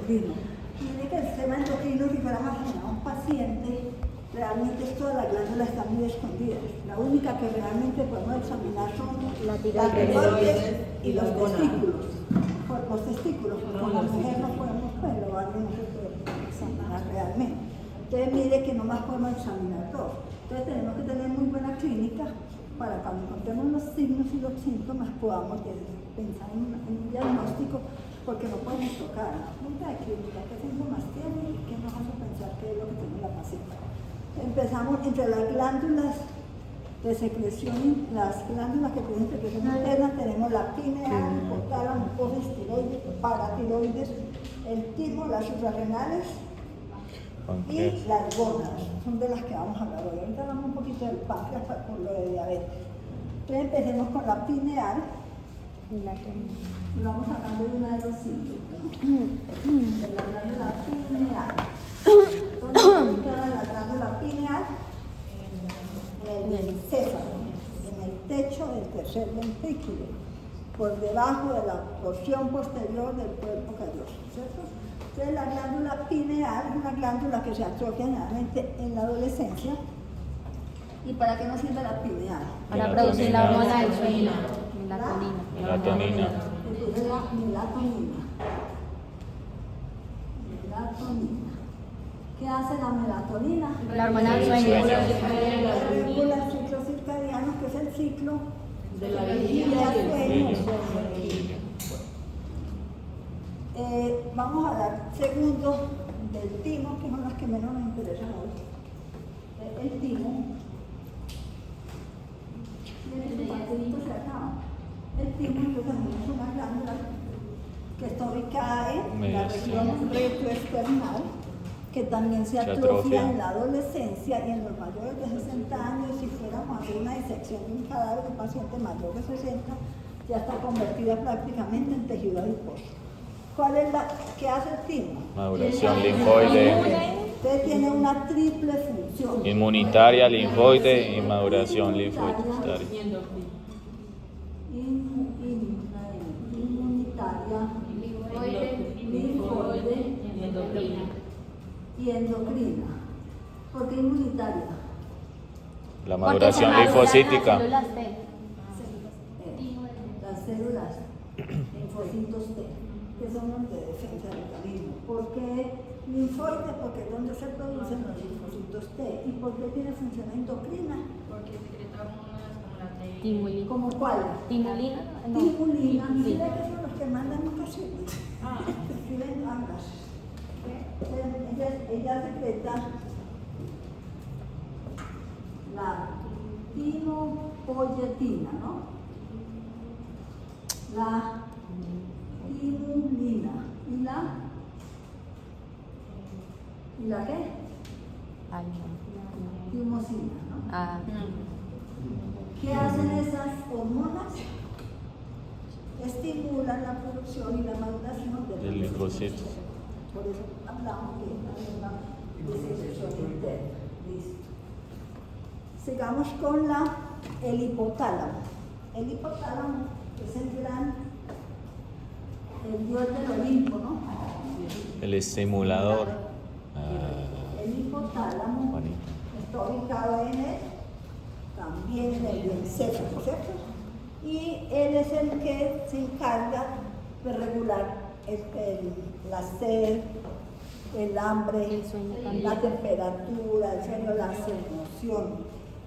endocrino. Mire que el sistema endocrino, si fuéramos a examinar a un paciente, realmente todas las glándulas están muy escondidas. La única que realmente podemos examinar son la tiroides y los testículos. Los testículos, porque con la mujer no podemos, pues lo vale, no se puede examinar realmente. Entonces mire que nomás podemos examinar dos. Entonces tenemos que tener muy buena clínica para cuando encontremos los signos y los síntomas podamos pensar en un diagnóstico, porque no podemos tocar la punta de clínica, qué síntomas tiene y qué nos hace pensar qué es lo que tiene la paciente. Empezamos entre las glándulas de secreción, las glándulas que tienen secreción interna, tenemos la pineal, hipotálamo, hipófisis, tiroides, paratiroides, el timo, las suprarrenales y las gónadas, son de las que vamos a hablar hoy. Ahorita hablamos un poquito del páncreas por lo de diabetes. Entonces empecemos con la pineal y vamos sacando de una de los sitios, de la glándula pineal. ¿Dónde está ubicada la glándula pineal? En el encéfalo, en el techo del tercer ventrículo, por debajo de la porción posterior del cuerpo calloso, ¿cierto? Entonces la glándula pineal es una glándula que se atrofia generalmente en la adolescencia. ¿Y para qué nos sirve la pineal? Para producir la hormona del sueño, melatonina. Entonces la melatonina. ¿Qué hace la melatonina? La hormona del sueño. Regula el ciclo circadiano, que es el ciclo de la vigilia y el sueño. Vamos a dar segundo del timo, que son las que menos nos interesan hoy. El timo. El timo es una glándula que está ubicada en la región retroesternal, que también se atrofia en la adolescencia y en los mayores de 60 años. Si fuéramos a hacer una disección de un cadáver de un paciente mayor de 60, ya está convertida prácticamente en tejido adiposo. ¿Cuál es la que hace el timo? Maduración linfoide. Usted tiene una triple función. Inmunitaria, linfoide y maduración linfoide. Inmunitaria, linfoide y endocrina. ¿Por qué inmunitaria? La maduración linfocítica. Las células linfocitos T, que son los de defensa del organismo. ¿Por qué linfoide? Porque es donde se producen los linfocitos T. ¿Y por qué tiene función endocrina? Porque secreta hormonas como las de... Timulina. ¿Como cuál? Timulina. Timulina. Mira que son los que mandan ocasiones. Escriben ambas. Ella secreta la timopoyetina, ¿no? La timulina. ¿Y la qué? Ay, no. Timosina, ¿no? Ah. ¿Qué hacen esas hormonas? Estimulan la producción y la maduración de Del linfocito. Por eso hablamos que es una secreción interna. Listo. Sigamos con el hipotálamo. El hipotálamo es el dios del Olimpo, ¿no? El estimulador. El hipotálamo está ubicado también en el encéfalo, ¿cierto? Y él es el que se encarga de regular la sed, el hambre, la temperatura, el sueño, las emociones.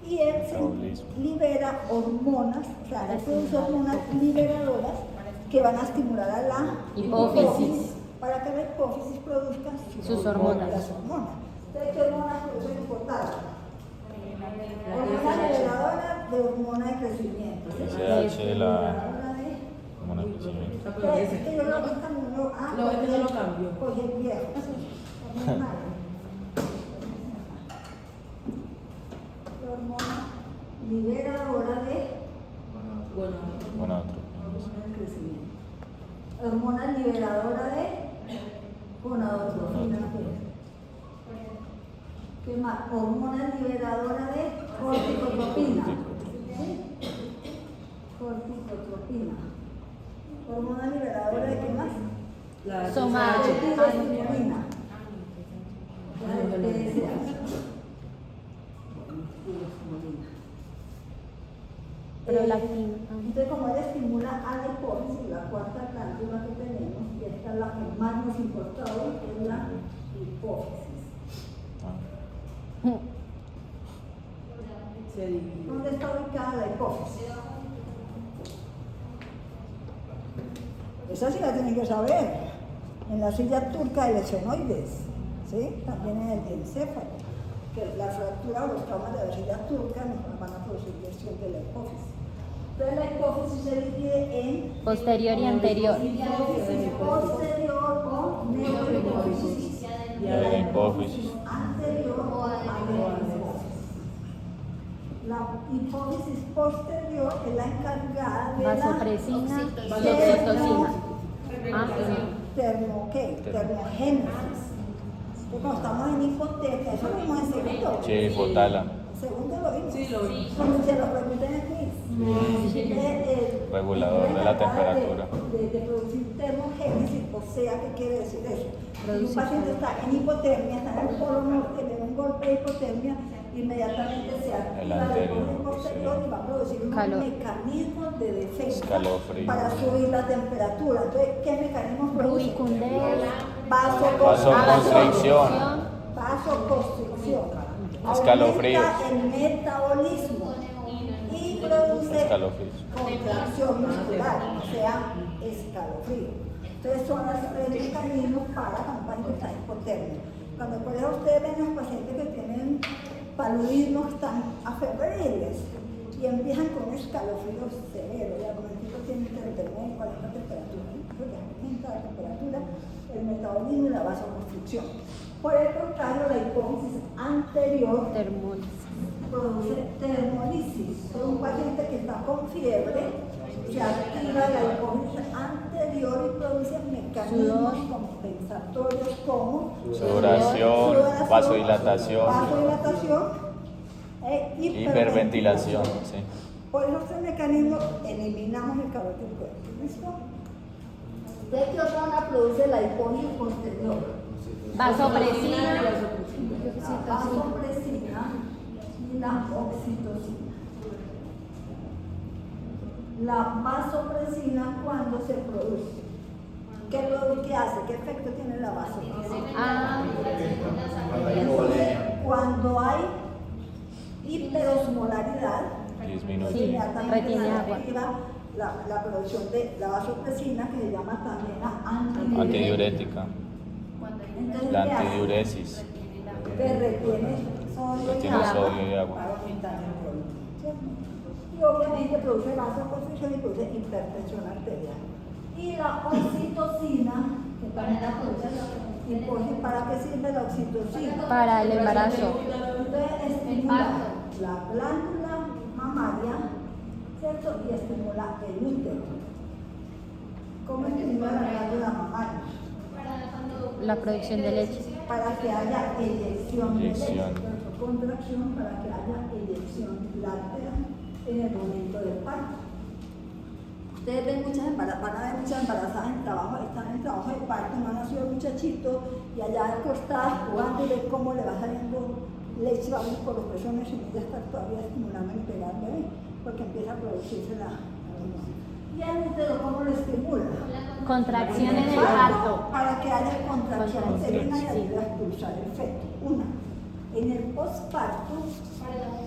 Y él libera hormonas, o sea, él produce hormonas liberadoras que van a estimular a la hipófisis para que la hipófisis produzca sus hormonas. Las hormonas. Entonces, ¿qué hormonas produce el hipotálamo? Hormona liberadora de hormona de crecimiento. SH de la hormona de crecimiento. Que yo lo lo cambio. Pues el viejo. Hormona liberadora de crecimiento. Hormona liberadora de gonadotrofina. ¿Qué más? Hormona liberadora de corticotropina. Corticotropina. Hormona liberadora de qué más? Soma. Tirostimulina. Prolactina. Entonces, como ella estimula a la hipófisis, la cuarta glándula que tenemos, y esta es la que más nos importa hoy, es la hipófisis. ¿Dónde está ubicada la hipófisis? Esa sí la tienen que saber. En la silla turca del esfenoides, ¿sí? También en el encéfalo. Que la fractura o los traumas de la silla turca nos van a producir lesión de la hipófisis. Entonces la hipófisis se divide en Posterior y anterior. hipófisis posterior o neurohipófisis. Y la hipófisis anterior o aneurofófisis. La hipófisis posterior es la encargada de Vasopresina y la oxitocina. termogénesis. Entonces, cuando estamos en hipotermia, eso lo vimos en segundo. Sí, hipotálamo. Segundo lo vimos. Sí, lo vimos. Cuando se lo pregunté en el quiz. Regulador de la temperatura. De producir termogénesis, o sea, ¿qué quiere decir eso? Si un paciente está en hipotermia, está en el polo norte, le da un golpe de hipotermia, inmediatamente se activa el anterior, posterior y va a producir unos Calor. mecanismos de defensa Escalofrío. para subir la temperatura. Entonces, ¿qué mecanismos produce? Brubicundez. Vasoconstricción. Vasoconstricción. Escalofríos. Aumenta el metabolismo y produce Escalofríos. contracción muscular, o sea, escalofrío. Entonces son los tres mecanismos para un paciente que está hipotermia. Cuando por eso ustedes ven los pacientes que tienen paludismo, que están afebriles y empiezan con un escalofrío severo, y al momentito tienen entre 39 y 40 temperaturas, porque aumenta la temperatura, el metabolismo y la vasoconstricción. Por el contrario, la hipófisis anterior Termólisis. produce termolisis. Es un paciente que está con fiebre, se activa la hipófisis anterior y produce mecanismos compensatorios como Sudoración, vasodilatación, e hiperventilación. Sí. Por esos tres mecanismos eliminamos el calor del cuerpo. ¿Listo? ¿De qué hormona produce la hipófisis posterior? Vasopresina. La vasopresina y la oxitocina. La vasopresina, cuando se produce, ¿qué hace? ¿Qué efecto tiene la vasopresina? Cuando hay hiperosmolaridad, Disminuye. Sí, inmediatamente retiene se agua. activa la producción de la vasopresina, que se llama también la Antidiurética. Entonces, La ¿qué hace? antidiuresis. Que retiene sodio y Retiene agua sodio y agua. para aumentar el volumen, ¿cierto? Y obviamente produce vasoconstricción y produce hipertensión arterial. Y la oxitocina, que también la produce la hipófisis, ¿para qué sirve la oxitocina? Para el embarazo. Entonces estimula la glándula mamaria, ¿cierto? Y estimula el útero. ¿Cómo estimula la glándula mamaria? La producción de leche. Para que haya eyección de leche, Eyección. contracción para que haya eyección láctea en el momento del parto. Ustedes ven van a ver muchas embarazadas en trabajo, están en trabajo de parto, no ha nacido el muchachito y allá acostadas jugando y ven cómo le va saliendo leche, va por los pezones y ella está todavía estimulando y pegando ahí, porque empieza a producirse la hormona. ¿Y el útero cómo lo estimula? Contracción en el parto. Para que haya contracción uterina y sí. ayude a expulsar el feto. Una. En el posparto,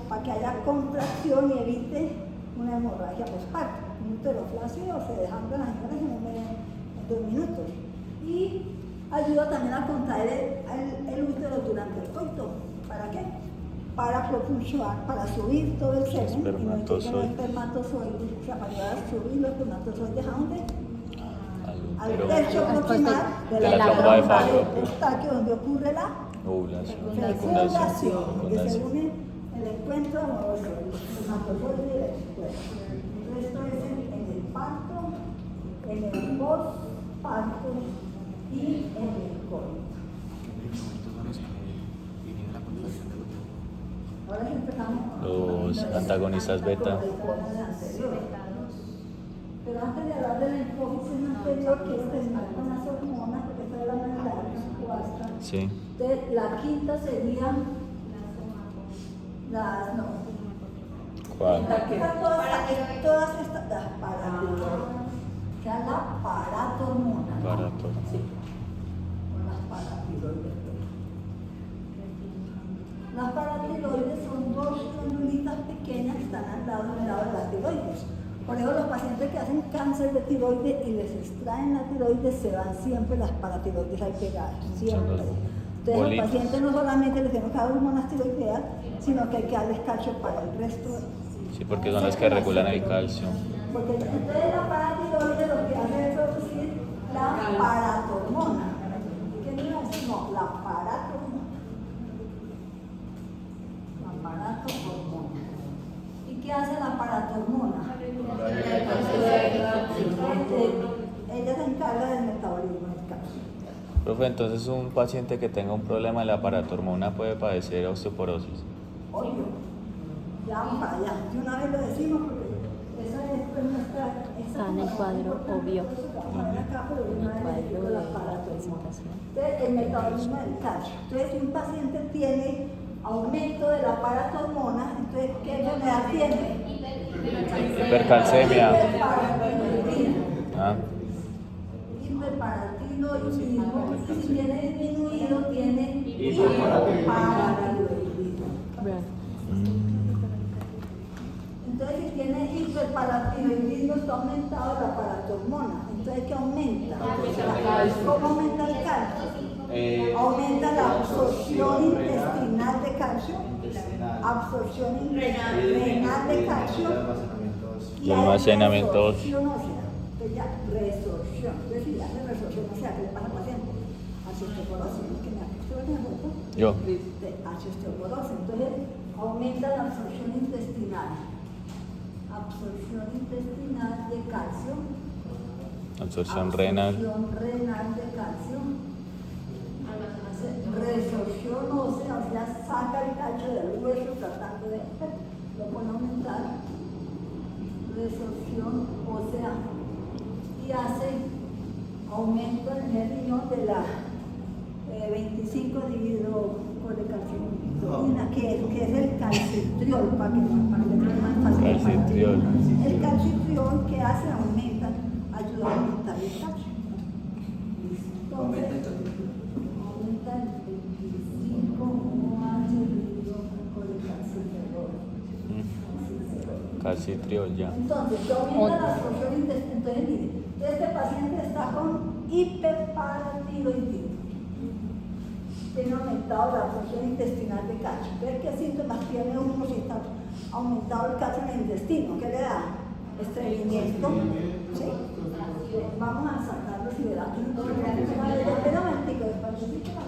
para que haya contracción y evite una hemorragia posparto. Un útero flácido se dejan de las señoras en 2 minutos. Y ayuda también a contraer el útero durante el coito. ¿Para qué? Para propulsar, para subir todo el semen. Espermatozoides. Y los espermatozoides, o sea, para ayudar a subir los espermatozoides ¿a dónde? Al tercio proximal de de la trompa de fallo. Eustaquio, donde ocurre la Ovulación. fecundación, que se Fecundación. une el encuentro amoroso, el espermatozoide y el esperma. Esto es en el parto, en el posparto y en el coito. Ahora sí empezamos. Los antagonistas beta. Pero antes de hablar de la hipófisis anterior, que es terminar con las hormonas, porque esta es la manera cuasta. Sí. Entonces, la quinta sería las no. ¿Cuál? Todas estas, las paratiroides. O sea, la paratormona. Paratormona. Sí. O las paratiroides. Las paratiroides son dos glandulitas pequeñas que están al lado de la tiroides. Por eso los pacientes que hacen cáncer de tiroides y les extraen la tiroides se van siempre las paratiroides ahí pegadas, siempre. Entonces los pacientes no solamente les tenemos que dar hormonas tiroideas, sino que hay que darles calcio para el resto. Sí, porque son las que regulan el calcio. Porque entonces la paratiroides lo que hace es producir la paratormona. ¿Qué no es? No, la paratormona. La paratormona. ¿Y qué hace la paratormona? Ella se encarga del metabolismo del calcio. Profe, entonces un paciente que tenga un problema de la paratormona puede padecer osteoporosis. Obvio, ya vamos para allá. De una vez lo decimos porque esa es pues, nuestra. Está en el cuadro obvio. Entonces, el metabolismo del calcio. Entonces, si un paciente tiene aumento de la paratormona, entonces, ¿qué enfermedad tiene? Hipercalcemia. Ah. Hiperparatiroidismo. Si tiene disminuido, tiene hipoparatiroidismo. Entonces, si tiene hiperparatiroidismo, está aumentado la paratormona. Entonces, ¿qué aumenta? ¿Cómo aumenta el calcio? Aumenta la absorción intestinal de calcio, absorción renal de calcio Y almacenamiento óseo. Entonces ya, resorción. Entonces, si hace resorción, o sea, ¿qué le pasa al paciente? Osteoporosis, ¿no? Que me ha visto en el foto. Yo. Osteoporosis. Entonces, aumenta la absorción intestinal. Absorción intestinal de calcio. Absorción renal. Absorción renal de calcio. Resorción ósea, o sea, saca el calcio del hueso tratando de lo pone a aumentar. Resorción ósea. Y hace aumento en el riñón de la 25 dihidrocolecalcitonina, que es el calcitriol, para que sea más fácil. Calcitriol. El calcitriol que hace aumenta, ayuda a aumentar el calcio. Entonces, aumenta el 25 Calcitriol, ya. Entonces, que aumenta la absorción intestinal. Entonces, mire, este paciente está con hiperparatiroidismo. Tiene aumentado la absorción intestinal de calcio. ¿Ves qué síntomas tiene uno si está aumentado el calcio en el intestino? ¿Qué le da? Estreñimiento. ¿Sí? Vamos a sacarlo si verá que no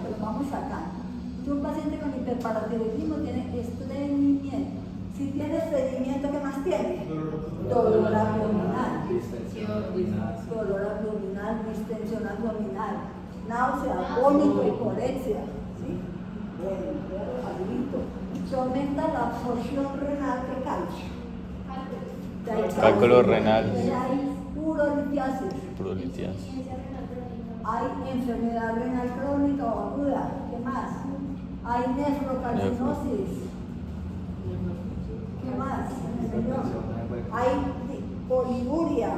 pero vamos a sacar. Si un paciente con hiperparatiroidismo tiene estreñimiento. Si tiene estreñimiento, ¿qué más tiene? Dolor abdominal. Dolor abdominal, distensión abdominal, náusea, vómito, hiporexia. ¿Sí? Bueno, facilito. Se aumenta la absorción renal de calcio. Cálculo renal. Hay urolitiasis. Urolitiasis. Hay enfermedad renal crónica o aguda. ¿Qué más? Hay nefrocalcinosis. ¿Qué más? Hay poliuria.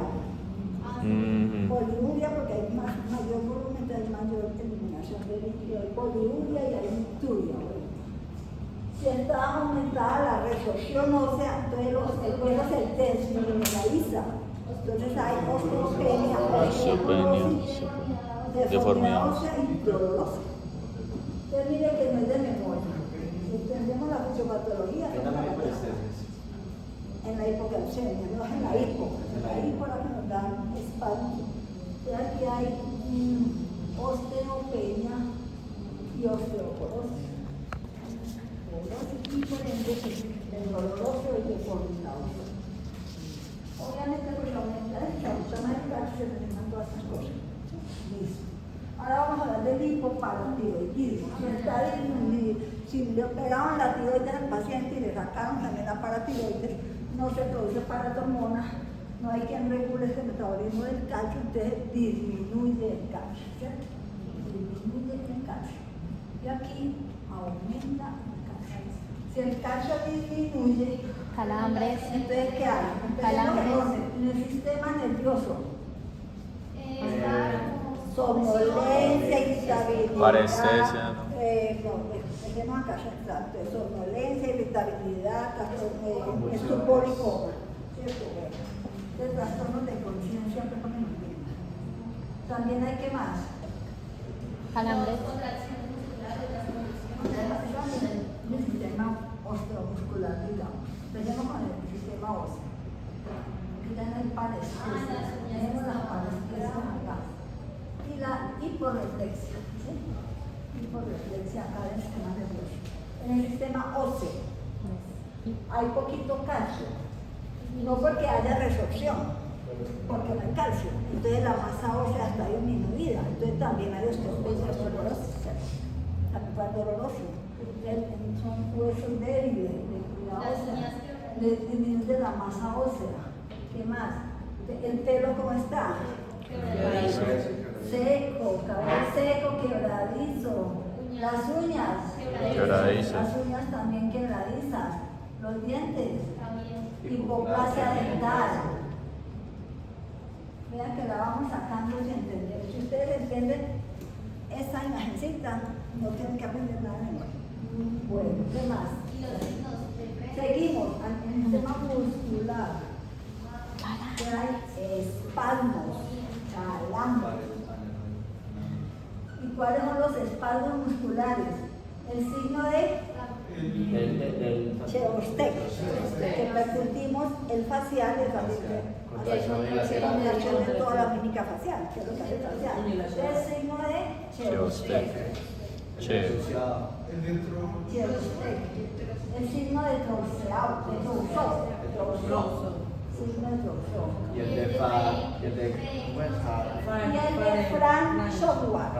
Poliuria porque hay mayor volumen, hay mayor eliminación de líquido. Hay poliuria y hay micturia. Si está aumentada la resorción ósea, entonces el hueso se desmineraliza. Entonces hay osteopenia, deformidad ósea y dolorosa. Entonces mire que no es de memoria. Si entendemos la fisiopatología, en la hipocalcemia, no en la hipo. La hipo la que nos da espasmos. Aquí hay osteopenia y osteoporosis. Y por ende, el dolor óseo es deformidad ósea. Obviamente, pues aumenta el calcio, más el calcio, se necesitan todas estas cosas. Listo. Ahora vamos a hablar del hipoparatiroidismo. Si le operaban la tiroides al paciente y le sacaron también la paratiroides, no se produce paratormona, no hay quien regule ese metabolismo del calcio, entonces disminuye el calcio, ¿cierto? Disminuye el calcio. Y aquí aumenta el calcio. Si el calcio disminuye, Calambres. entonces ¿qué hay? Calambres. En el sistema nervioso. Somnolencia, irritabilidad. Parestesia, ¿no? Dejemos acá central. Somnolencia, irritabilidad, estupor y coma. ¿Cierto? De trastornos de conciencia, también hay que más. Calambres. El sistema osteomuscular, digamos. Empecemos con el sistema óseo. Aquí tenemos el parestesia, tenemos la parestesia acá. Y la hiporreflexia, ¿sí? Hiporreflexia acá del sistema nervioso. En el sistema óseo hay poquito calcio, no porque haya resorción, porque no hay calcio. Entonces la masa ósea está disminuida, entonces también hay osteopenia dolorosa, también doloroso. Son huesos débiles, disminuye la masa ósea. ¿Qué más? ¿El pelo cómo está? Seco, cabello seco, quebradizo. Las uñas. Quebradizas. Las uñas también quebradizas. Los dientes. Hipoplasia dental. Vean que la vamos sacando sin entender. Si ustedes entienden esta imagencita, no tienen que aprender nada de memoria. Bueno, ¿qué más? Seguimos en el sistema muscular. Que hay espasmos, calambres. ¿Y cuáles son los espasmos musculares? El signo de Chevostek, que percutimos el facial, es la combinación de toda la mímica facial, que es lo que hace el facial. El signo de Chevostek. Chevostek. El signo de Trousseau, signo de Trousseau. Y el de Y el de Frank Schobart.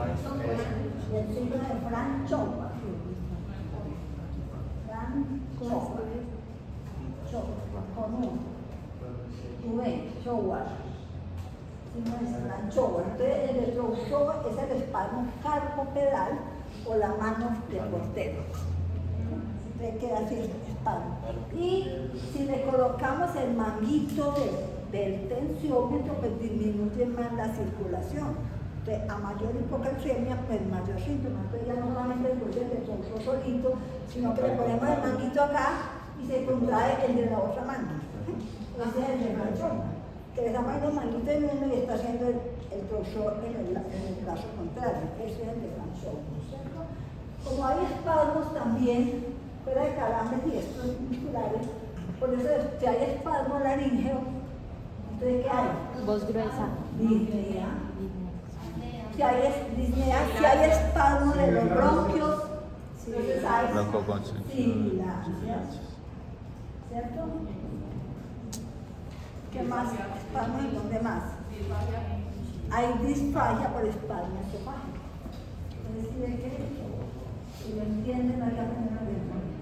El signo de Frank Schobart. Frank Schobart. Con un. Tú ves, Schobart. Signo de Frank Schobart. Entonces, el de Trousseau es el espasmo carpopedal o la mano del portero. Entonces queda así espasmo. Y si le colocamos el manguito del tensiómetro, pues disminuye más la circulación. Entonces, a mayor hipocalcemia, pues mayor síntoma. Entonces ya no solamente el de Trousseau solito, sino que le ponemos el manguito acá y se contrae el de la otra mano. Ese es el de Trousseau, que le damos los manguitos en uno y está haciendo el Trousseau en el brazo contrario. Ese es el de Trousseau. Como hay espasmos también, fuera de calambres y estos musculares, por eso si hay espasmo laríngeo, entonces ¿qué hay? Voz gruesa. Disnea. Si hay espasmo de los bronquios, entonces hay sibilancia. ¿Cierto? ¿Qué más? Espasmo en dónde más. Hay disfagia por espasmo esofágico. Entonces, si lo entienden, hay que aprender a memoria.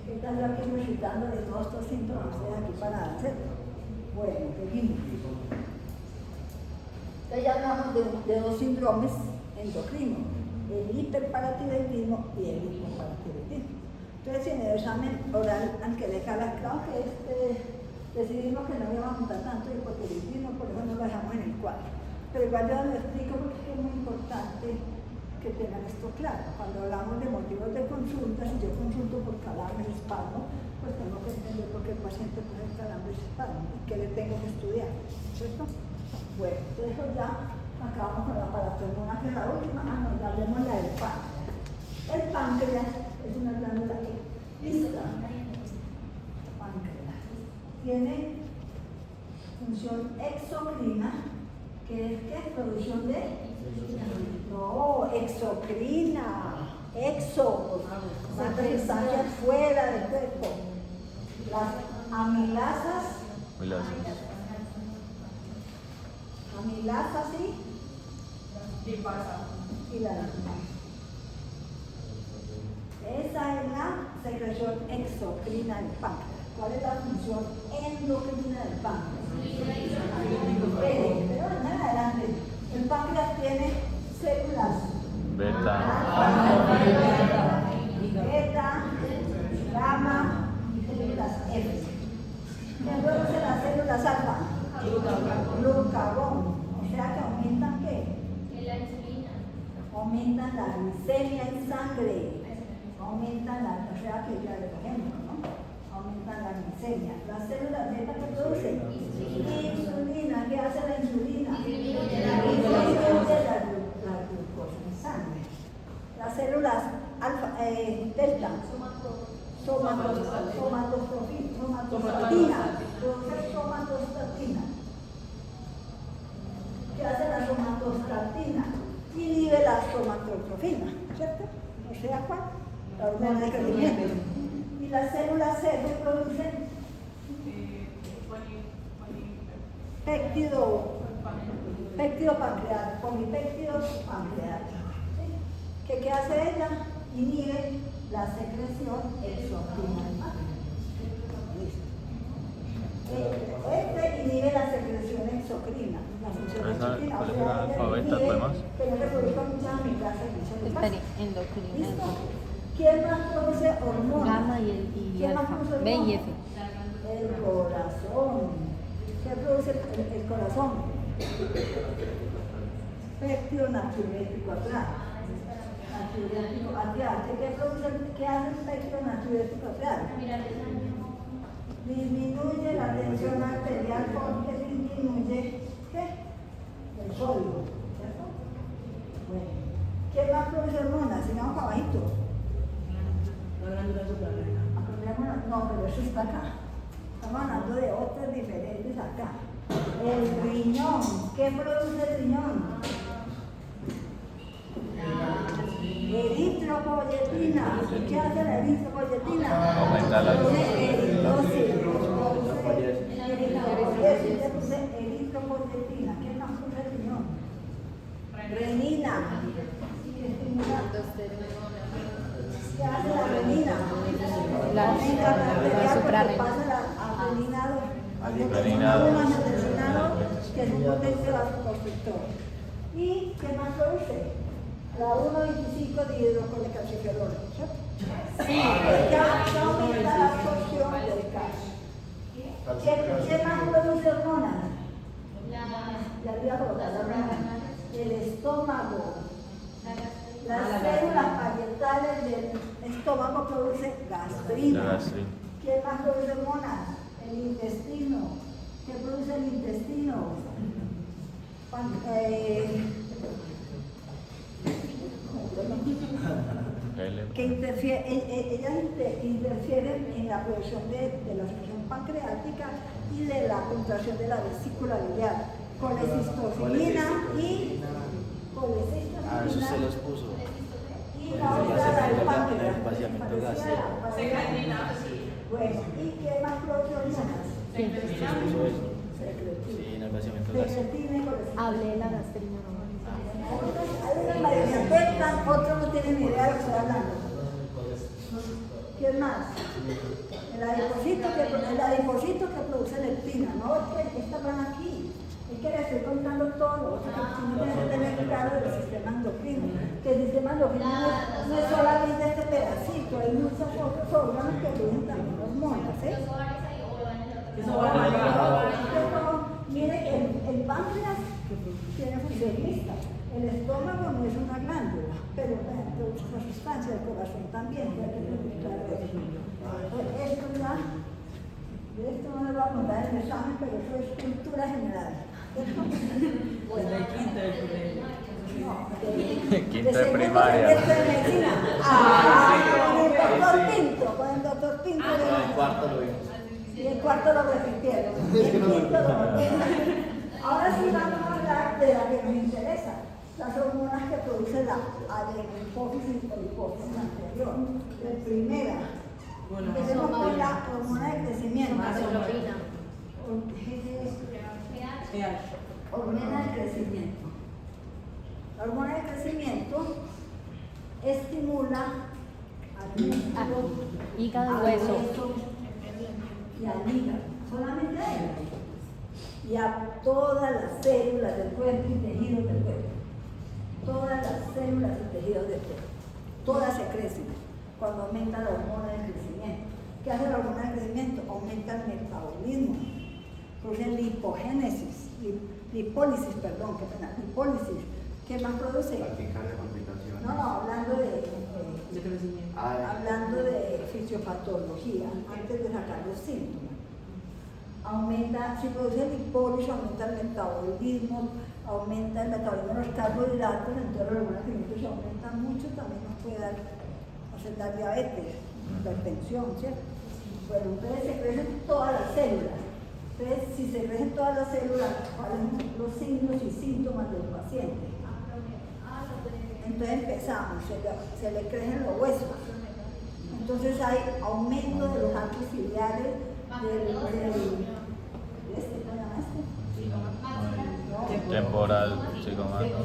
¿Qué tal yo aquí recitando de todos estos síntomas de aquí para hacer? Bueno, seguimos. Entonces ya hablamos de dos síndromes endocrinos, el hiperparatiroidismo y el hipoparatiroidismo. Entonces, en el examen oral, aunque le cala, claro que decidimos que no íbamos a juntar tanto hipotiroidismo, por eso no lo dejamos en el cuadro. Pero igual yo lo explico porque es muy importante que tengan esto claro. Cuando hablamos de motivos de consulta, si yo consulto por calambres y espasmo, pues tengo que entender por qué el paciente tiene calambres y espasmo y qué le tengo que estudiar, ¿cierto? Bueno, entonces ya acabamos con la paratormona, que es la última. Ya hablemos la del páncreas. El páncreas es una glándula que lista. Páncreas tiene función exocrina, que es ¿qué? Producción de... No, exocrina, siempre sustancias fuera del cuerpo. Las amilasas y la esa es la secreción exocrina del páncreas. ¿Cuál es la función endocrina del páncreas? Pero más adelante, el páncreas tiene células Beta. beta, gamma y células F. ¿Qué producen las células alfa? Glucagón. O sea que aumentan ¿qué? La insulina. Aumentan la glicemia en sangre. Aumentan la, o sea que ya lo ejemplo, ¿no? Aumentan la glicemia. Las células beta que producen insulina. ¿Qué hace la insulina? Disminuye la glucosa en sangre. Las células alfa, delta, somatostatina, produce somatostatina. ¿Qué hace la somatostatina? Inhibe la somatotrofina, ¿cierto? O sea, ¿cuál? La hormona de crecimiento. Y las células C que producen péptido pancreático, polipéptido pancreático. ¿Qué hace ella? Inhibe la secreción exocrina del páncreas. Este inhibe la secreción exocrina. La función exocrina. ¿Cuál es el alfabeto? ¿Cuál más? Pero se produce mucha amigdala secreción. Espere, endocrina. ¿Listo? ¿Quién más produce hormonas? Gamma y ¿Quién más alfa. produce B y hormonas? F. El corazón. ¿Qué produce el corazón? Péptido natriurético atrás. Natriurético atrial. ¿Qué hace el péptido natriurético atrial? Disminuye la tensión arterial porque disminuye ¿qué? El sodio, ¿cierto? Bueno, ¿qué más produce hormonas? Sigamos para abajito. No, pero eso está acá. Estamos hablando de otras diferentes acá. El riñón. ¿Qué produce el riñón? Eritropoyetina. ¿Qué hace la eritropoyetina? Aumenta la eritropoyetina. ¿Qué más produce el riñón? Renina. ¿Qué hace la renina? La suprarrenina. Pasa la renina Adrenalado. que es un potente vasoconstrictor. ¿Y qué más produce? La 1,25 de hidrocolecalciferol, ¿cierto? Sí. Ya aumenta la absorción del calcio. ¿Qué más produce hormonas? Ya voy a colocar la hormona. El estómago. Las células parietales del estómago producen gastrina. La gastrina. ¿Qué más produce hormonas? El intestino. ¿Qué produce el intestino? Que ellas interfieren en la producción de la secreción pancreática y de la contracción de la vesícula biliar. Colecistofilina y colecistofilina. Ah, eso se los puso. Y la otra del páncreas. El vaciamiento gástrico. Bueno, ¿y qué más produce hormonas? Se puso eso. Sí, en el vaciamiento gástrico. Secretina y colecistofilina. Hablé de la gastrina. Hay una mayoría otros no tienen ni idea de lo que estoy hablando. ¿Quién más? El adipocito que produce leptina, no es que esta van aquí. Es que les estoy contando todo lo otro que uno tiene que tener claro del sistema endocrino. Que el sistema endocrino no es solamente este pedacito, hay muchos otros órganos que producen también hormonas, ¿eh? Mire, el páncreas tiene función mixta. El estómago no es una glándula, pero produce una sustancia del corazón también. Esto ya, de esto no le voy a contar en el examen, pero eso es cultura general. Bueno, Quinto de primaria. De medicina. Con el doctor Pinto. En el cuarto lo vimos. Y el cuarto lo repitieron. Ahora sí vamos a hablar de la que nos interesa, las hormonas que produce la adenohipófisis o hipófisis anterior. La primera, empecemos con la hormona de crecimiento. Hormona de crecimiento. La hormona de crecimiento estimula al músculo, Hígado al y hueso. y al hígado. Solamente a él. y a todas las células del cuerpo y tejidos del cuerpo. Todas las células y tejidos del cuerpo. Todas se crecen cuando aumenta la hormona del crecimiento. ¿Qué hace la hormona del crecimiento? Aumenta el metabolismo, produce lipogénesis, lipólisis, perdón, qué pena, lipólisis. ¿Qué más produce? No, hablando de crecimiento. Hablando de fisiopatología, antes de sacar los síntomas. Aumenta, si produce lipólisis, aumenta el metabolismo de los carbohidratos, entonces la hormona del crecimiento se aumenta mucho, también nos puede hacer dar diabetes, hipertensión, ¿cierto? Bueno, entonces se crecen todas las células. Entonces, si se crecen todas las células, ¿cuáles son los signos y síntomas del paciente? Entonces empezamos, se le crecen los huesos. Entonces hay aumento de los arcos ciliares, Temporal, cigomático.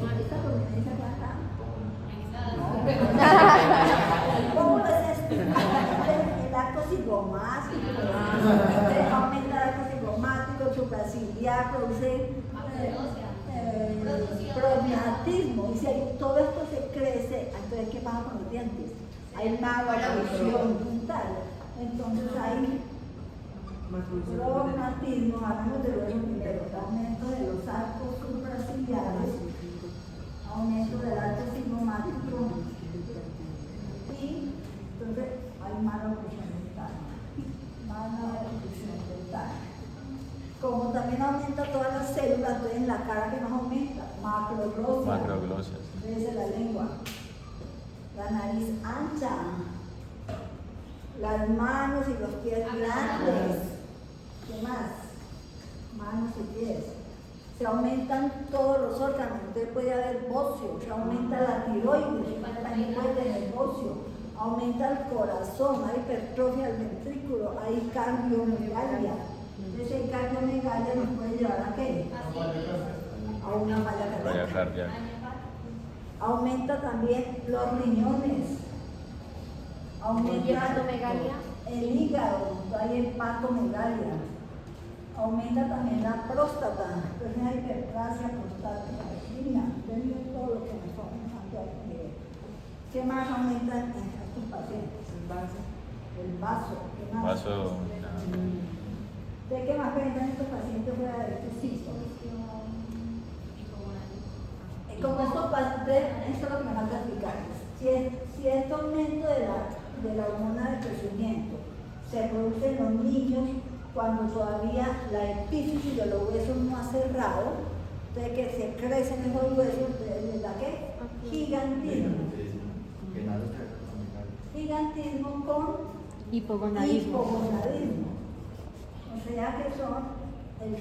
¿Cómo es esto? El arco cigomático, aumenta el arco cigomático, supraciliar, produce prognatismo. Y si todo esto se crece, entonces ¿qué pasa con los dientes? Hay malabsorción dental. Entonces hay prognatismo, hablamos de los primeros, aumento de los arcos supraciliares, aumento del arco cigomático y entonces hay malabsorción dental. Como también aumenta todas las células, entonces en la cara que nos aumenta, macroglosia, desde la lengua, la nariz ancha, las manos y los pies grandes. ¿Qué más? Manos y pies. Se aumentan todos los órganos, entonces puede haber bocio, se aumenta la tiroides, también puede tener bocio, aumenta el corazón, hay hipertrofia del ventrículo, hay cardiomegalia. Entonces el cardiomegalia nos puede llevar a ¿qué? A una falla cardíaca. Aumenta también los riñones. Aumenta el hígado, hay hepatomegalia. Aumenta también la próstata, entonces hay hiperplasia prostática, todo lo que me está aumentando aquí. ¿Qué más aumenta en estos pacientes? El vaso. ¿Qué más? ¿De qué más aumentan estos pacientes fuera de estos síntomas? Como estos pacientes, esto es lo que me falta explicarles. Si este aumento de la hormona del crecimiento se produce en los niños cuando todavía la epífisis de los huesos no ha cerrado, entonces que se crecen esos huesos, ¿les da qué? Gigantismo. Gigantismo con hipogonadismo. O sea que son el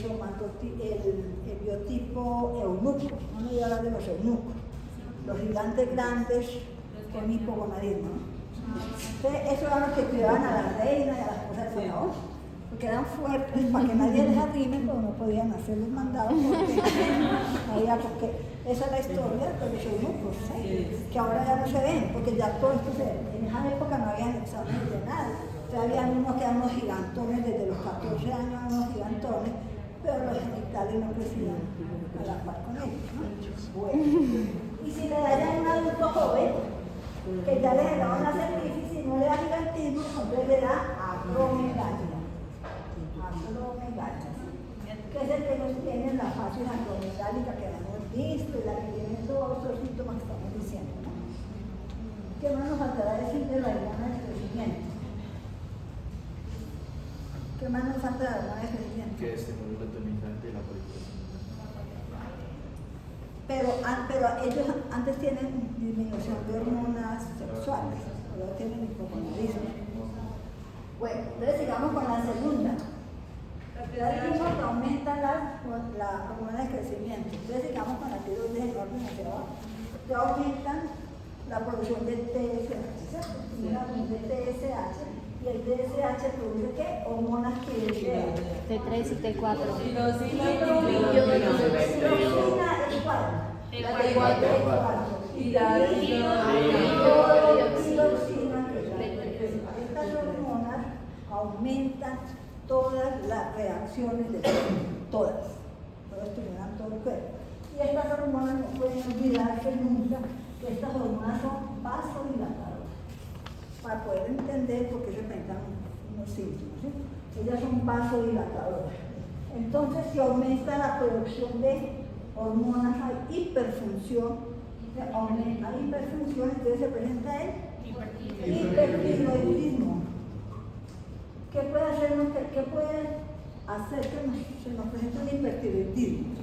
biotipo eunuco, no voy a hablar de los eunucos, los gigantes grandes con hipogonadismo. Entonces, esos eran los que cuidaban a la reina y a las cosas de Faraón, porque eran fuertes, para que nadie les arrime, pero no podían hacerles mandados, porque esa es la historia de los eunucos, ¿sí? Que ahora ya no se ven, porque ya todo esto en esa época no habían exámenes de nada. Había unos que eran unos gigantones, desde los 14 años unos gigantones, pero los genitales no crecían a la par con ellos, ¿no? Bueno. Y si le daban un adulto joven, que ya le daban la cervicis, si no le da gigantismo, entonces le da acromegalia. Que es el que nos tiene la fascia acromegálica que hemos visto y la que tiene todos los síntomas que estamos diciendo, ¿no? ¿Qué más nos faltará decir de la hormona del crecimiento? ¿Qué más nos falta de la hormona del crecimiento? Que estimula la tonizante y la poliplasia. Pero ellos antes tienen disminución de hormonas sexuales, ahora tienen hipogonadismo. Bueno, entonces sigamos con la segunda. Ya dijimos que aumenta la hormona de crecimiento. Entonces sigamos con la tiroides en orden hacia abajo. Que aumentan la producción de TSH, ¿cierto? De TSH. Y el TSH produce ¿qué? Hormonas tiroideas. T3 y T4. Tirosina es cuál? La T4. Y la tirosina, estas hormonas aumentan todas las reacciones del cuerpo, todas. pero estimulan todo el cuerpo. Y estas hormonas no pueden olvidarse nunca que estas hormonas son vasodilatadoras. Para poder entender por qué se presentan unos síntomas, ¿sí? Ellas son vasodilatadoras. Entonces, si aumenta la producción de hormonas, hay hiperfunción, aumenta la hiperfunción, entonces se presenta el hipertiroidismo. ¿Qué puede hacer que se nos presente un hipertiroidismo?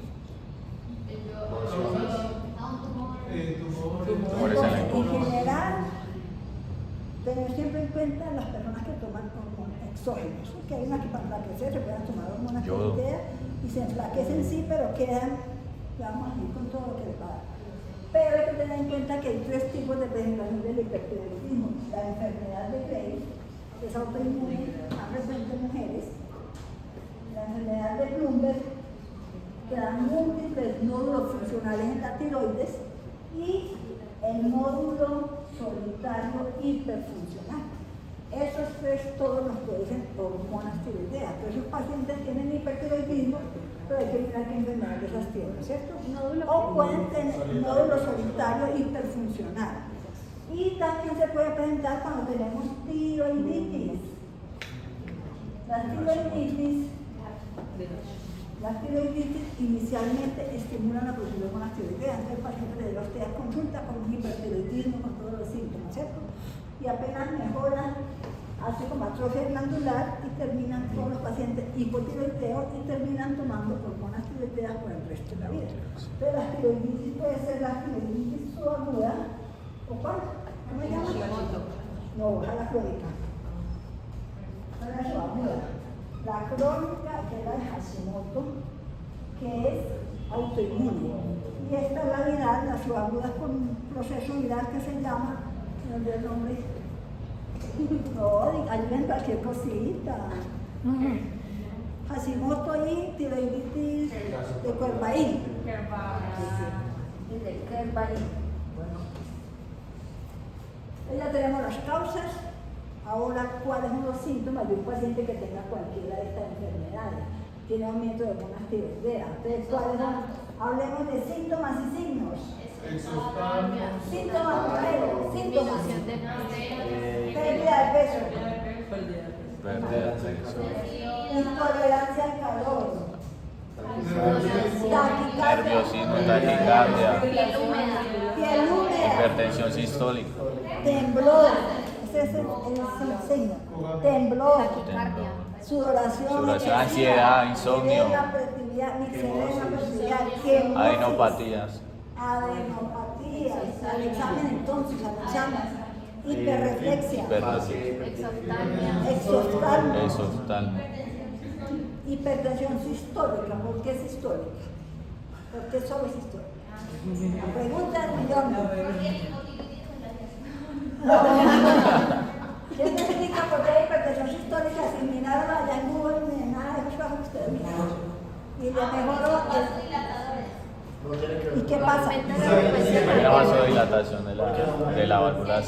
Tumores en la En general, tener siempre en cuenta las personas que toman hormonas exógenas, que hay unas que para enflaquecer se pueden tomar hormonas tiroideas y se enflaquecen sí, pero quedan, vamos a ir con todo lo que les va a dar. Pero hay que tener en cuenta que hay 3 tipos de presentación del hipertiroidismo: la enfermedad de Graves, que es autoinmune, más presente en mujeres; la enfermedad de Bloomberg, que dan múltiples nódulos funcionales en la tiroides; y el nódulo solitario hiperfuncional. Esos 3 todos nos producen hormonas tiroideas. Entonces, esos pacientes tienen hipertiroidismo, pero hay que mirar qué enfermedad de esas tienen, ¿cierto? O pueden tener nódulo solitario hiperfuncional. Y también se puede presentar cuando tenemos tiroiditis. Las tiroiditis inicialmente estimulan la producción de hormonas tiroideas. Entonces, el paciente de los TEA consulta con un hipertiroidismo con todos los síntomas, ¿cierto? Y apenas mejoran, hace como atrofia glandular y terminan todos los pacientes hipotiroideos y terminan tomando hormonas tiroideas por el resto de la vida. Entonces, la tiroiditis puede ser la tiroiditis subaguda, ¿o cuál? ¿Cómo se llama? No, la crónica. La subaguda. La crónica, que es la de Hashimoto, que es autoinmune. Y esta es la viral, la subaguda con un proceso viral que se llama, no olvidé el nombre. No, ayuden cualquier cosita. Hashimoto y tiroiditis de Kervain. De Kervain. Ya tenemos las causas. Ahora, ¿cuáles son los síntomas de un paciente que tenga cualquiera de estas enfermedades? Tiene aumento de hormonas tiroideas. Entonces, ¿cuáles son? Hablemos de síntomas y signos. Síntomas primero. Síntomas. Pérdida de peso. Intolerancia al calor. Nerviosismo, taquicardia, Piel húmeda. hipertensión sistólica, Temblor. Ese es el signo. Temblor. Sudoración, ansiedad, insomnio, adenopatías, al examen entonces, al examen, hiperreflexia, exoftalmo, hipertensión sistólica. ¿Por qué sistólica? ¿Por qué solo sistólica? La pregunta es millón. ¿Qué te explica por qué hay hipertensión sistólica? Si miraron allá en Google, ni nada de esas cosas que ustedes miraron. Y le mejoró el... ¿Y qué pasa? hay una vasodilatación de la válvula.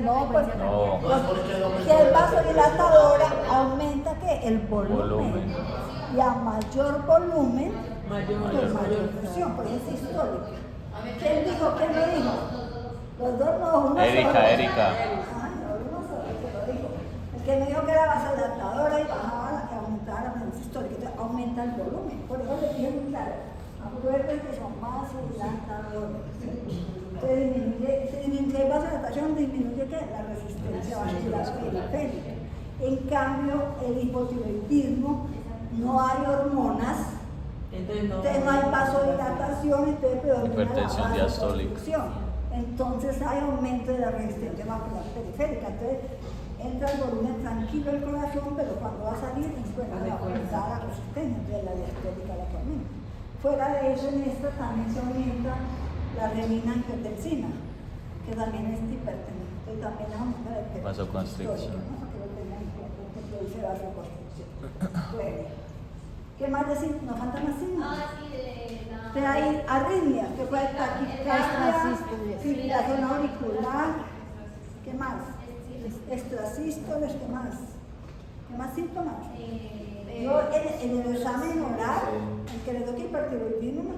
No, pues No. que el vasodilatadora aumenta ¿qué? El volumen. Y a mayor volumen, mayor presión, por eso es sistólica. ¿Quién dijo? ¿Quién lo dijo? Los dos no, uno Erika. Ah, no, uno solo que lo dijo. El que me dijo que era vasodilatadora y bajaba, que aumentaba la presión sistólica, entonces aumenta el volumen. Por eso le dije muy claro, acuérdense que son vasodilatadores. Se disminuye la vasodilatación, disminuye ¿qué? La resistencia vascular periférica. En cambio, el hipotiroidismo, no hay hormonas. Entonces no hay vasodilatación, entonces predomina Hipertensión la diastólica. vasoconstricción. Entonces hay aumento de la resistencia vascular periférica. Entonces entra el volumen tranquilo del corazón, pero cuando va a salir encuentra la resistencia, entonces la diastólica la que aumenta. Fuera de eso, en esta también se aumenta la renina-angiotensina, que también es hipertensión. Entonces también aumenta la hipertensión. Vasoconstricción. ¿No? Que lo tengan en cuenta, que produce vasoconstricción. Bueno. ¿Qué más decir? ¿Nos faltan más signos? Pero hay arritmias, que puede estar taquicardia, fibrilación auricular, ¿qué más? Extrasístoles, ¿qué más? ¿Qué más síntomas? Yo en el examen oral, el que le toque hipertiroidismo,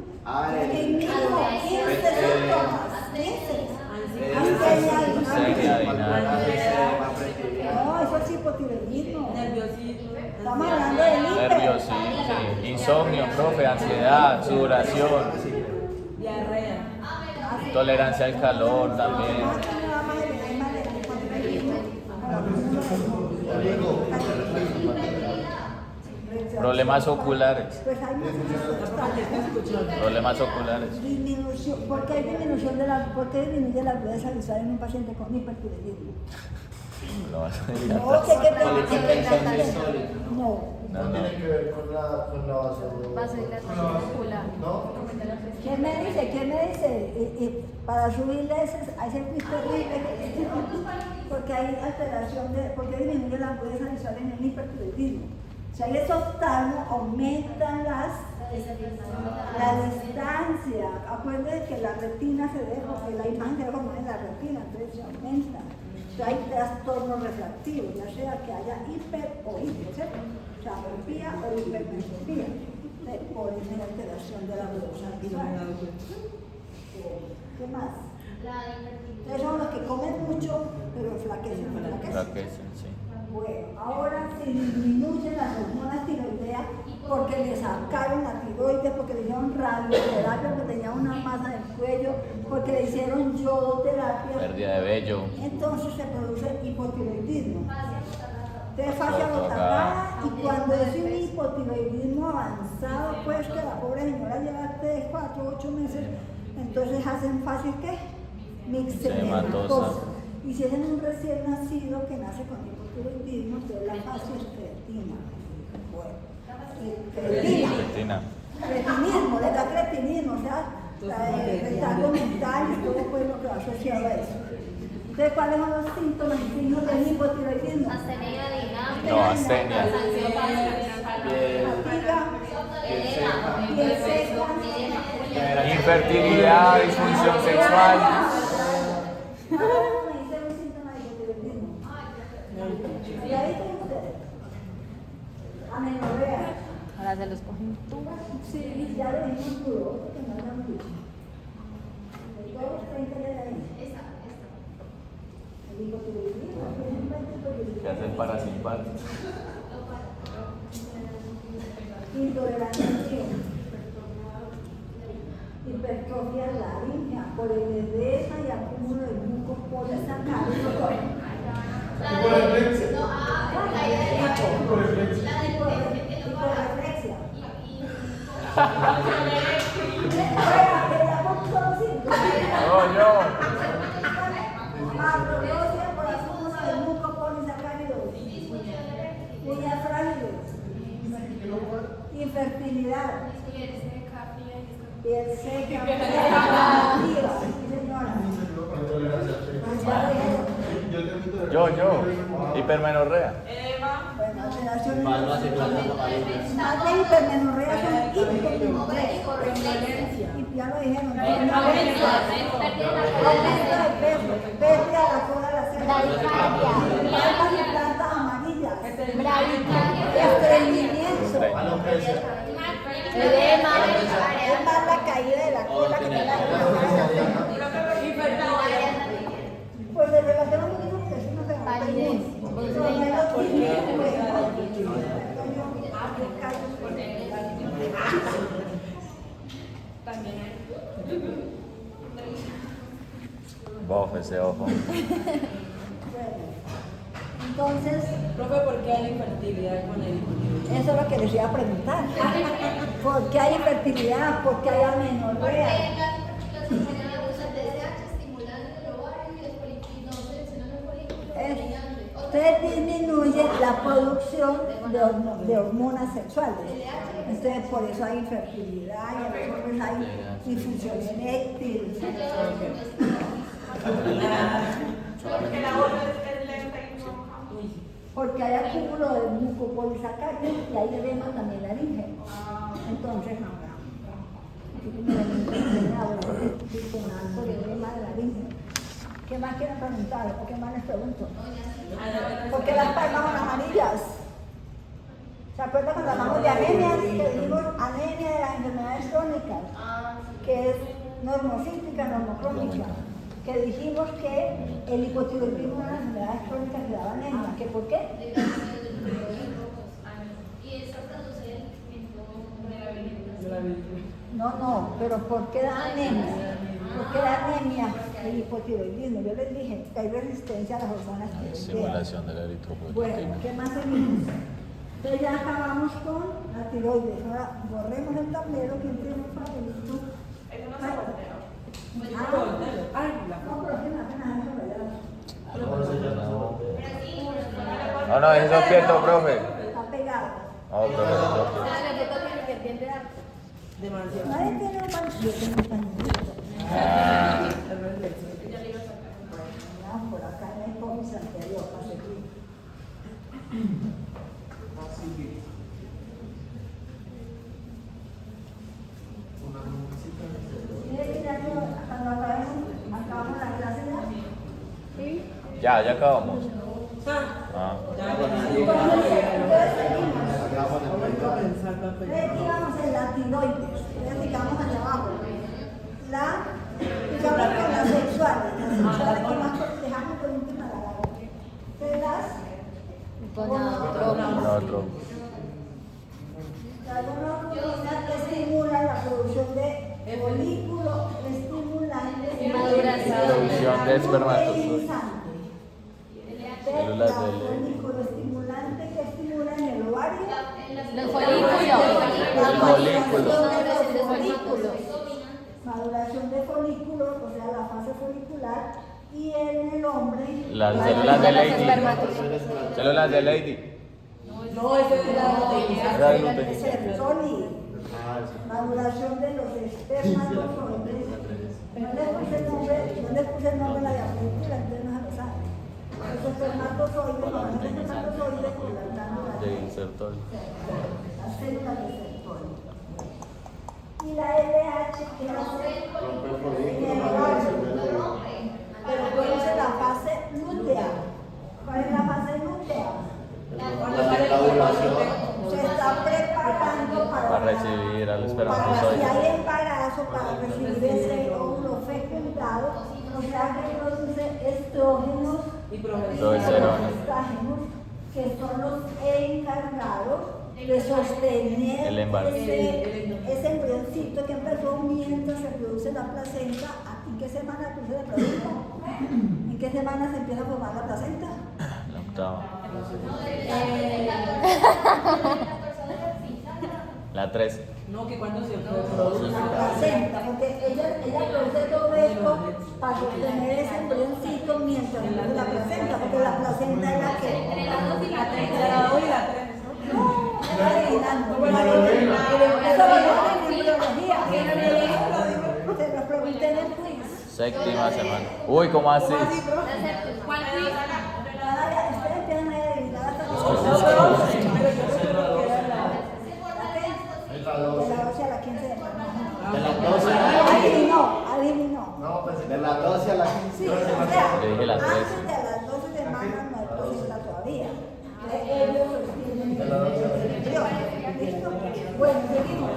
tiene que ir mínimo 15 síntomas. 15. Astenia No, eso es hipotiroidismo. Nerviosismo. Estamos hablando de hiper. nerviosismo, sí. Insomnio, profe, ansiedad, sudoración, Diarrea. tolerancia al calor también. Problemas oculares. Pues hay Problemas oculares. disminución, ¿por qué hay disminución de la, por qué disminuye la fluidez visual en un paciente con hipertiroidismo? Lo vas a No, dilatar. no. No, no. Tiene que ver con la Vasodilatación ocular. ¿No? ¿Quién me dice? ¿Quién me dice? Para subirle a ese quiz terrible, porque hay alteración de, porque disminuye la fluidez visual en el hipertiroidismo. Si hay esos oftalmos, aumentan la distancia. Acuérdense que la retina se deja, porque la imagen se deja en la retina, entonces se aumenta. Entonces hay trastornos refractivos, ya sea que haya hiper o hiper, ¿cierto? O sea, miopía o hipermetropía, por esa alteración de la velocidad visual. ¿Qué más? Ustedes son los que comen mucho, pero enflaquecen. Enflaquecen, sí. Bueno, ahora se disminuyen las hormonas tiroideas porque le sacaron la tiroides, porque le hicieron radioterapia, porque tenía una masa del cuello, porque le hicieron yodoterapia. Pérdida de vello. Entonces se produce hipotiroidismo. Entonces fascia botacada, y cuando es un hipotiroidismo avanzado, pues que la pobre señora lleva 3, 4, 8 meses, entonces hacen fascia ¿qué? Mixematosa. Y si es en un recién nacido que nace con hipotiroidismo, entonces la fascia es creatina. Bueno, Creatina. cretinismo, le da cretinismo, o sea, retardo mental y todo pues lo que va asociado a eso. Entonces, ¿cuáles son los síntomas y signos del hipotiroidismo? Astenia dinámica. No, astenia. Fatiga, piel seca, Infertilidad, disfunción sexual. me dice un síntoma de hipotiroidismo. ¿Ya viste ustedes? Amenorrea. Ahora se los cogen tú. Sí, ya lo dijimos duro, porque no lo han dicho. Todos los 30 de ahí. El hipotiroidismo, ¿Qué hace el parasimpático? intolerancia, hipertrofia laríngea por el edema y acúmulo de mucos polisacáridos. Hiporreflexia. Yo. Macrobiopsia por acúmulo de mucos polisacáridos. Uñas frágiles. Infertilidad. Piel seca. Sí, señora. Yo. Hipermenorrea. Bueno, alteraciones. Más de hipermenorrea son hipomenorrea. Y ya lo dijeron. Aumento de peso, pérdida de la cola de la cera. Palmas y plantas amarillas. Estreñimiento. Edema. Es más la caída de la cola que de la pues le rebatemos un poquito porque si no se va a Palidez. Bof, ese ojo. Entonces, Profe, ¿por qué hay infertilidad con el hipotiroidismo? eso es lo que les iba a preguntar. ¿Por qué hay infertilidad? ¿Por qué hay amenorrea? Usted disminuye la producción de hormonas sexuales. Entonces, por eso hay infertilidad y a veces hay disfunción eréctil. Porque hay acúmulo de mucopolisacáridos y hay edema también laríngeo. Entonces, no. Aquí tiene con alto edema de laríngeo. ¿Qué más quieren preguntar? ¿O qué más les pregunto? ¿Por qué las palmas son amarillas? ¿Se acuerdan cuando hablamos de anemia? Que dijimos anemia de las enfermedades crónicas, que es normocíclica, normocrónica. Que dijimos que el hipotiroidismo de las enfermedades crónicas le daba anemia. ¿Que por qué? Y eso produce vulnerabilidad. No, pero ¿por qué da anemia? ¿Por qué da anemia el hipotiroidismo? Yo les dije que hay resistencia a las hormonas tiroideas. Estimulación de la eritropoyetina. Bueno, ¿qué más seguimos? Entonces ya acabamos con la tiroides. Ahora borremos el tablero. ¿Quién tiene un papelito? Eso no se voltea. Ay, no, pero que apenas eso No, no, eso es quieto, profe. está pegado. No, profe, eso es quieto. Demasiado. Nadie tiene un pañuelo. Yo tengo un pañuelo. Ah, No, por acá no hay pomis anterior para seguir. Mire que ya cuando acabamos la clase ya. ya acabamos. Ah. Digamos en la tiroides, digamos allá abajo. Digamos con las sexuales que más dejamos por última la gana. De las Otro. las gonotropinas que estimulan la producción de folículo estimulante Producción de espermatozoides. Células la de folículo estimulante que estimula en el ovario. Los folículos. Maduración de folículos, o sea, la fase folicular, y en el hombre, Las células de Lady. Células de Lady. No, eso es la Era gluten. Sertoli, maduración de los espermatozoides. No le puse el nombre a la diapositiva, entonces no se lo sabe. Los espermatozoides, con las glándulas De insertor. las células de Sertoli. Y la LH que hace en el ovario, pero produce la fase lútea. ¿Cuál es la fase lútea? Se está preparando Para recibir al para si espermatozoide. hay embarazo, para recibir ese óvulo fecundado, o sea que produce estrógenos y Progesterona. estrógenos, que son los encargados de sostener El embarazo. ese embrioncito que empezó mientras se produce la placenta. ¿En qué semana produce la placenta? ¿En qué semana se empieza a formar la placenta? La octava. La 3. No, que cuando se La placenta, porque ella produce todo esto para sostener ese embrioncito mientras produce la placenta, porque la placenta es la que... La 2 y la 3. No, está adivinando. Eso lo digo en embriología. Se lo pregunté en el quiz. Séptima semana. Uy, ¿cómo así? ¿Cuál quiz? Ustedes empiezan a adivinar hasta los de la 12 a la 15 de mayo. De las 12 a la Adivinó. No, pues de las 12 a las 15. Sí, o sea, Le dije las antes 13. de las 12 semanas no hay placenta todavía. Ellos tienen ¿Listo? Bueno, seguimos.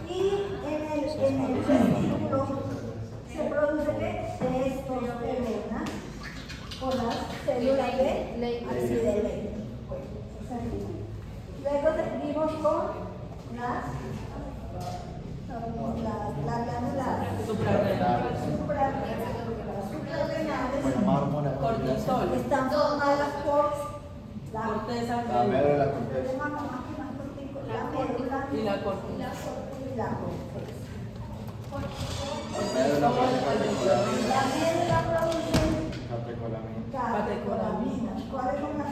Y en el testículo se produce testosterona con las células de ácido de Leydig. Luego seguimos con las glándulas suprarrenales. Cortisol. Están formadas por la Corteza. La médula, la corteza. la médula Y la corteza. y la corteza. Médula, La médula produce catecolamina. catecolaminas. ¿Cuáles son las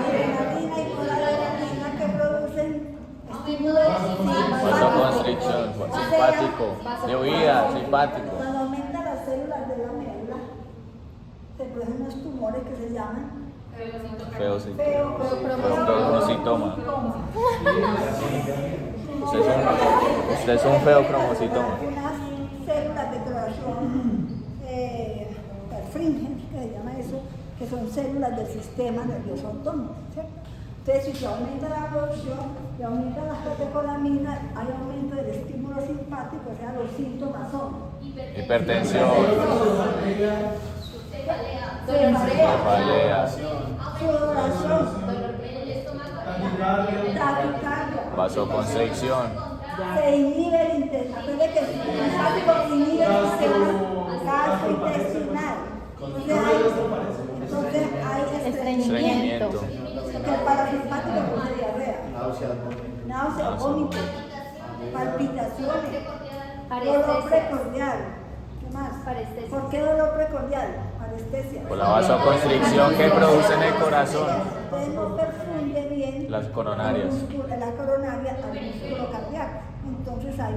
adrenalina y noradrenalina que producen estímulos Vasoconstricción, simpático. De huida, simpático. Cuando aumentan las células de la médula, se producen unos tumores que se llaman Feocromocitoma. Usted es un feocromocitoma. Unas células de cloración perfringen, que se llama eso, que son células del sistema nervioso autónomo, ¿cierto? Entonces, si se aumenta la producción, se aumenta las catecolaminas, hay aumento del estímulo simpático, o sea, los síntomas son Hipertensión, cefalea, cefalea, sudoración, estómago, taquicardia, vasoconstricción, se inhibe el intestino, acuérdense que el simpático inhibe el sistema gastrointestinal. Entonces hay Estreñimiento. que el parasimpático produce diarrea, náusea, vómito, palpitaciones, dolor precordial. ¿Qué más? Parestesia. ¿Por qué dolor precordial? Parestesia. por la vasoconstricción que produce en el corazón, Usted no perfunde bien las coronarias. la coronaria al músculo cardíaco. Entonces hay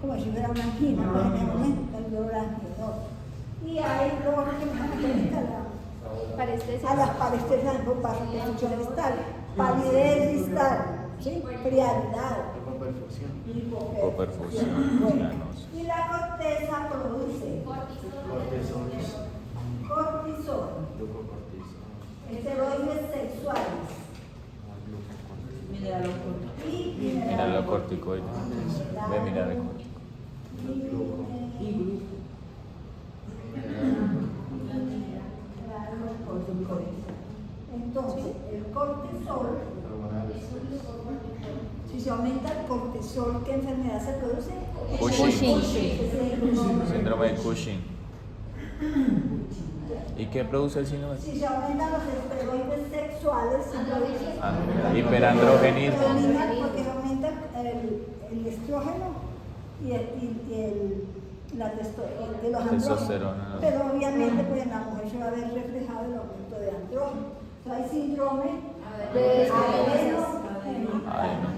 como si fuera una angina, pues en el momento el dolor anginoso. Y hay luego que nos afecta Parestesia. a las parestesias en vasoconstricción distal, palidez distal, ¿sí? Frialdad, Hipoperfusión. Bueno, y la corteza produce cortisol, esteroides sexuales y Mira los corticoides. Ve, mira el Entonces, el cortisol, si se aumenta el cortisol, ¿qué enfermedad se produce? Cushing. Sí. Síndrome de Cushing. ¿Y qué produce el síndrome? Si se aumentan los esteroides sexuales, se produce Hiperandrogenismo. porque aumenta el estrógeno y los andrógenos. Testosterona. Pero obviamente pues en la mujer se va a ver reflejado el aumento de andrógenos. Entonces hay síndrome de Ay, no.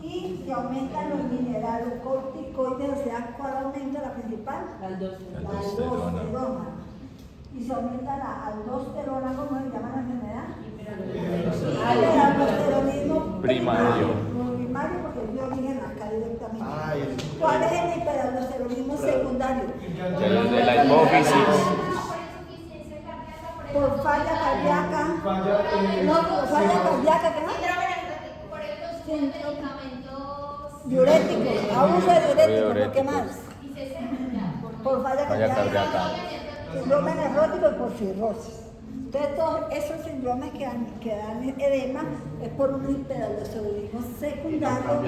y se aumentan los minerales corticoides, o sea, ¿cuál aumenta la principal? La La Aldosterona. aldosterona. Y se aumenta la aldosterona, ¿cómo se llama la enfermedad? El aldosteronismo Primario. Primario porque es de origen acá directamente. ¿Cuál es el hiperaldosteronismo secundario? El de la hipófisis. Por falla cardíaca. No, por falla cardíaca, ¿qué más? Diuréticos, abuso de diuréticos, ¿por qué más? Por falla Falla cardíaca. cardíaca. Síndrome nefrótico y por cirrosis. Entonces, todos esos síndromes que dan edema es por un hiperaldosteronismo secundario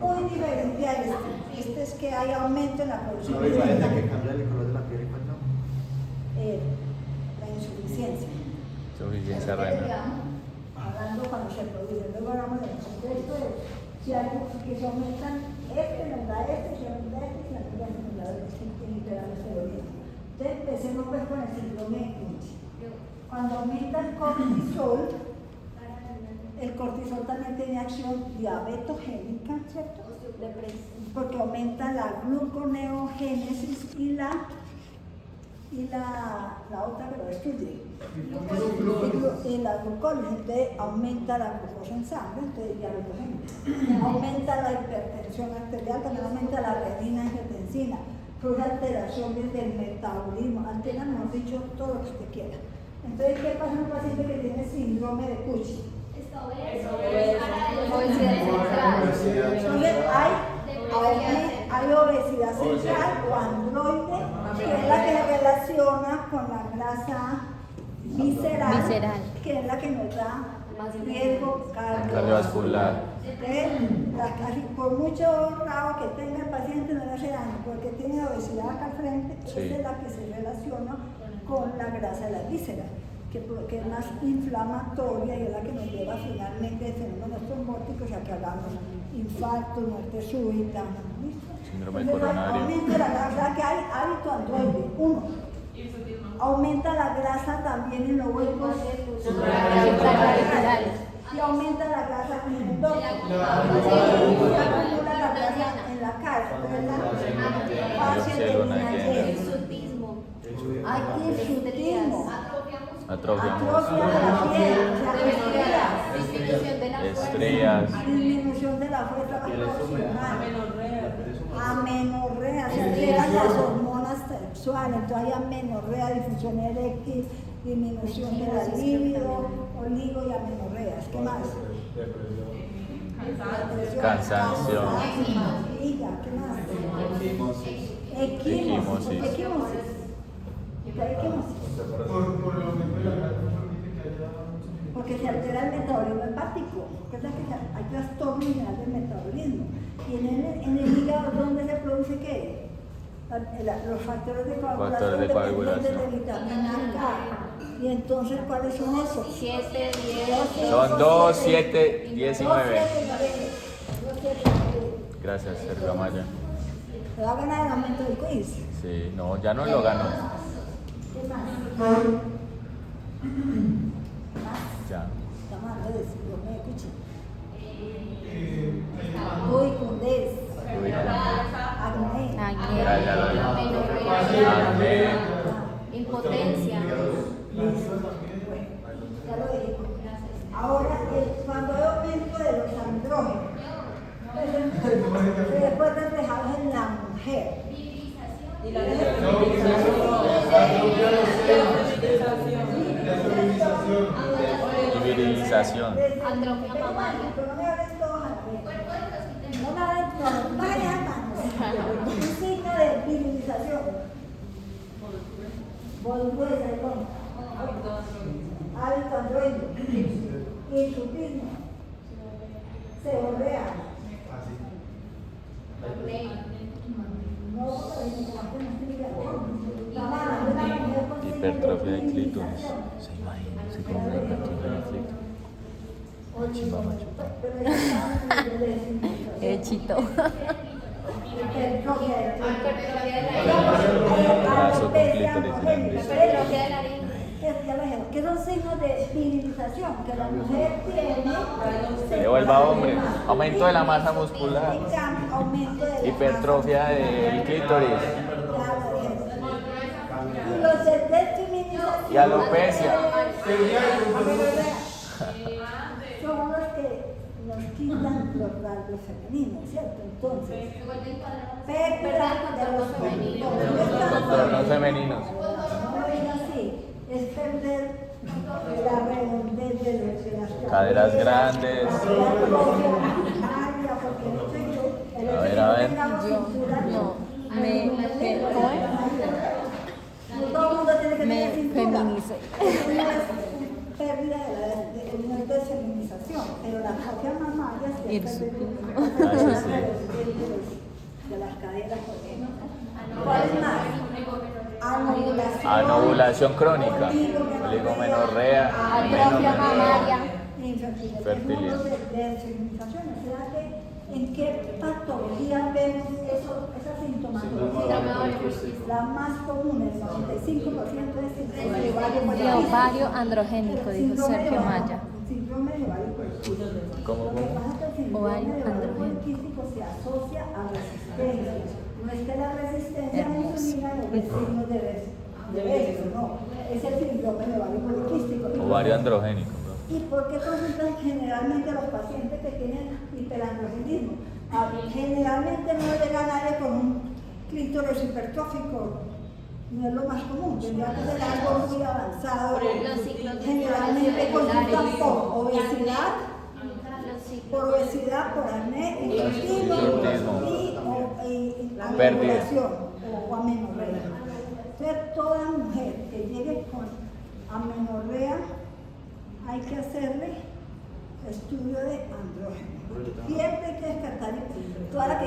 muy diferente a este. Este es que hay aumento en la producción de que la cambia el color de la piel y cuál no. la insuficiencia. Suficiencia renal. Hablando cuando se produce, luego hablamos del contexto de si hay que se aumentan nos da se aumenta se aumenta nos da el hiperaldosteronismo. Entonces empecemos pues con el síndrome de Cushing. Cuando aumenta el cortisol también tiene acción diabetogénica, ¿cierto? Porque aumenta la gluconeogénesis y la otra que lo destruye. Y la glucólisis, entonces aumenta la glucosa en sangre, entonces diabetogénica. Aumenta la hipertensión arterial, también aumenta la renina angiotensina, produce alteraciones del metabolismo, altera, mejor dicho, todo lo que usted quiera. Entonces, ¿qué pasa en un paciente que tiene síndrome de Cushing? Entonces, hay obesidad central o androide, que es la que se relaciona con la grasa visceral, que es la que nos da riesgo Cardiovascular. Por mucho rabo que tenga el paciente no le hace daño, porque tiene obesidad acá al frente, Sí. esa es la que se relaciona con la grasa de la víscera, que es más inflamatoria y es la que nos lleva finalmente a fenómenos trombóticos, a que hagamos infarto, muerte súbita. ¿Listo? Síndrome Entonces, coronario. aumenta la grasa, que hay hábito androide, uno. Aumenta la grasa también en los huecos suprarrenales. Y aumenta la grasa en el dos. Acumula la grasa en la cara, ¿verdad? Fácil de Hirsutismo. hay hirsutismo, Atrofia. atrofia de la piel, o sea, Disminución de la Estrías. disminución de la fuerza vasovagal, amenorrea, se alteran las hormonas sexuales, entonces hay amenorrea, disfunción eréctil, disminución de la libido, oligo y amenorreas. ¿Qué más? Cansancio. Fatiga, ¿qué más? Equimosis. Equimosis. Porque se altera el metabolismo hepático, que es la que hay trastorno general del metabolismo. Y en el hígado, ¿dónde se produce qué? Los factores de coagulación dependientes de vitamina K. Y entonces, ¿cuáles son esos? 7, 10. Son 2, 7, 10 y 9. 2, 7, 9. Gracias, Sergio Amaya. ¿Se va a ganar el aumento del quiz? Sí, no, ya no lo ganó. ¿Qué más? Ya. Estamos hablando de síndrome de Cushing. Cundés. Acné. Ya lo dijo. Acné. Impotencia. Ya lo dije. Ahora, cuando hay aumento de los andrógenos, se después reflejados en la mujer. Y la Virilización. Andrógena mamaria. Pero no me hablen todos a la vez. No me hablen todos. Bájenle las manos. Un signo de virilización. Volvuesa de contra. Hábito androide. Hirsutismo. Seborrea. Hipertrofia de clítoris. Se imagina, se come una hipertrofia de clítoris. Chimba macho. Chito. Brazo con clítoris grande. Que son signos de virilización que la mujer tiene. Se vuelva hombre. Aumento de la masa muscular. Aumento de la Hipertrofia del clítoris. Y los de desfeminización. Y alopecia. Son los que nos quitan los rasgos femeninos, ¿cierto? Entonces, pérdida de los femeninos. Contornos femeninos. No es así, es perder la redondez de las Caderas grandes. A ver, a ver. Todo el mundo tiene que tener Me cintura. feminicé. Eso no es pérdida no es desfeminización, pero la propia mamaria sí es pérdida de las caderas. ¿Cuál es más? Anovulación crónica. Oligomenorrea. Atrofia mamaria. Fertilidad. De desfeminización, o sea que ¿en qué patología vemos esa sintomatología? La más común, el 95% es síndrome de ovario De ovario androgénico, dijo Sergio Maya. Síndrome de ovario poliquístico. ¿Cómo? Lo que pasa es que el síndrome Ovario de ovario androgénico. poliquístico se asocia a resistencia. No es que la resistencia a la insulina es el signo de esto, no. Es el síndrome de ovario poliquístico. Ovario androgénico. ¿Y por qué consultan generalmente a los pacientes que tienen hiperandrogenismo? Generalmente no llega nadie con un clítoris hipertrófico, no es lo más común, tendría que ser algo muy avanzado. Generalmente consultan por obesidad, por acné, infantil y anovulación o amenorrea. Entonces, toda mujer que llegue con amenorrea, hay que hacerle estudio de andrógeno. Siempre hay que descartar. Todas las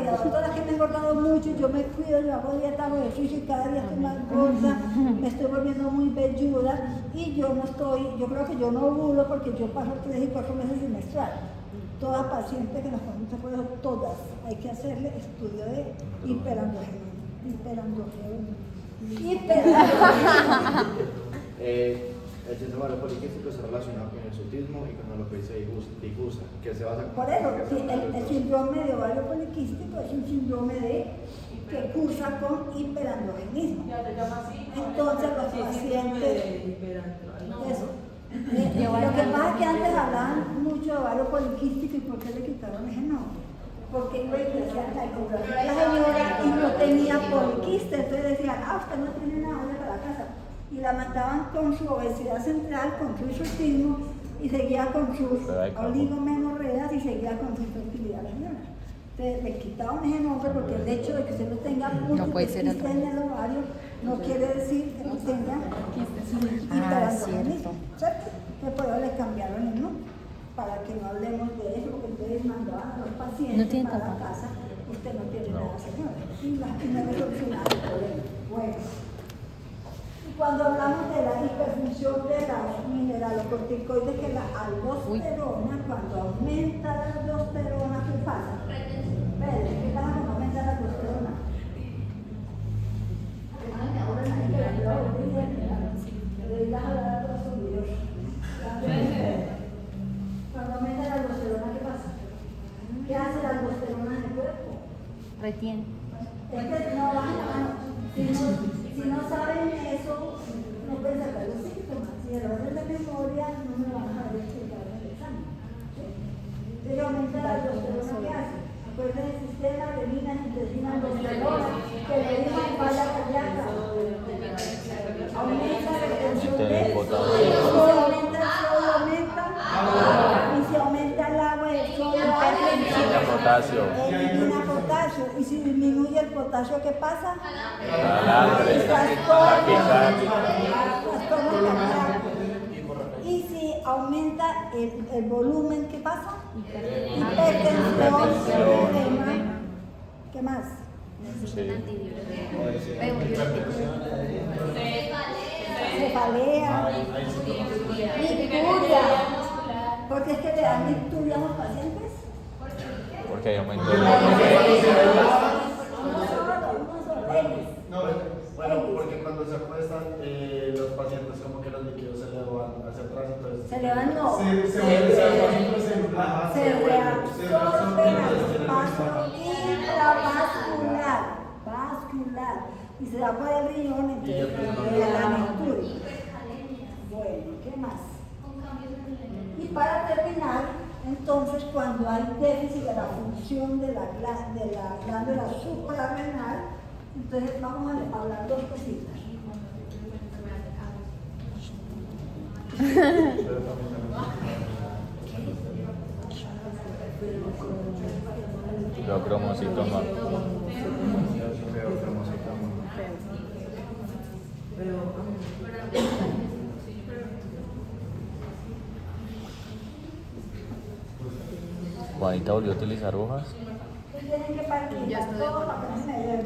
que me he engordado mucho, yo me cuido, yo hago dieta, hago ejercicio y cada día estoy más gorda, me estoy volviendo muy velluda y yo creo que yo no ovulo porque yo paso 3 y 4 meses sin menstruar. Toda paciente que nos consulta por eso, todas, hay que hacerle estudio de hiperandrógeno. El síndrome poliquístico está relacionado con el hirsutismo y con la alopecia difusa, que se basa Por eso, sí, el síndrome de ovario poliquístico es un síndrome que cursa con hiperandrogenismo. Entonces los pacientes... Eso. Lo que pasa es que antes hablaban mucho de ovario poliquístico y ¿por qué le quitaron ese nombre? Porque iba y decían la ecografía de la señora y no tenía poliquiste, entonces decían, usted no tiene nada, vaya para la casa. y la mandaban con su obesidad central, con su hirsutismo y seguía con sus oligomenorreas y seguía con su infertilidad vaginal. Entonces le quitaban ese nombre porque el hecho de que usted no tenga múltiples quistes en el ovario no quiere decir que no tenga hiperandrogenismo, ¿cierto? Entonces por eso le cambiaron el nombre, para que no hablemos de eso, porque entonces mandaban a los pacientes para la casa, usted no tiene nada, señora, y no le solucionaba el problema. Bueno, y cuando hablamos de la hiperfunción de la mineralocorticoides, que la aldosterona, cuando aumenta la aldosterona, ¿qué pasa? ¿Qué pasa cuando aumenta la aldosterona? Cuando aumenta la aldosterona, ¿qué pasa? ¿Qué hace la aldosterona en el cuerpo? Retiene. Si no saben eso, no pueden sacar los síntomas. Si el orden de memoria, no me van a saber explicar en el examen. Pero aumenta la aldosterona, ¿qué hace? Acuérdense del sistema de adenina, angiotensina, aldosterona, que le dice falla cardíaca. Aumenta la retención de potasio. Si aumenta el sodio, aumenta. Y si aumenta el agua, el sodio, Elimina potasio. elimina potasio. Y si disminuye el potasio, ¿qué pasa? Calambre. Taquicardia. Y si aumenta el volumen, ¿qué pasa? Hipertensión, edema. ¿Qué más? Cefalea, icturia. ¿Por qué es que le dan icturia a los pacientes? Porque hay aumento Uno solo, X. No, bueno, porque cuando se acuestan, los pacientes como que los líquidos se le van hacia atrás, entonces... Se le van, no. Se reabsorben al espacio intravascular, vascular, y se da por el riñón, entonces le dan icturia. Bueno, ¿qué más? Y para terminar, entonces, cuando hay déficit de la función de la glándula suprarrenal, entonces vamos a hablar dos cositas. Feocromocitoma. Juanita volvió a utilizar hojas. Tienen que partir todo para que no se me vea.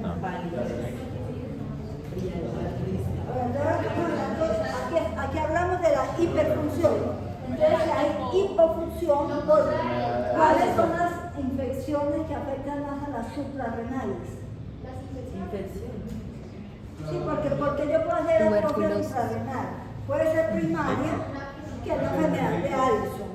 Aquí hablamos de la hiperfunción. Entonces hay hipofunción. ¿Cuáles son las infecciones que afectan más a las suprarrenales? Sí, porque yo puedo hacer atrofia suprarrenal. Puede ser primaria, que es la enfermedad de Addison.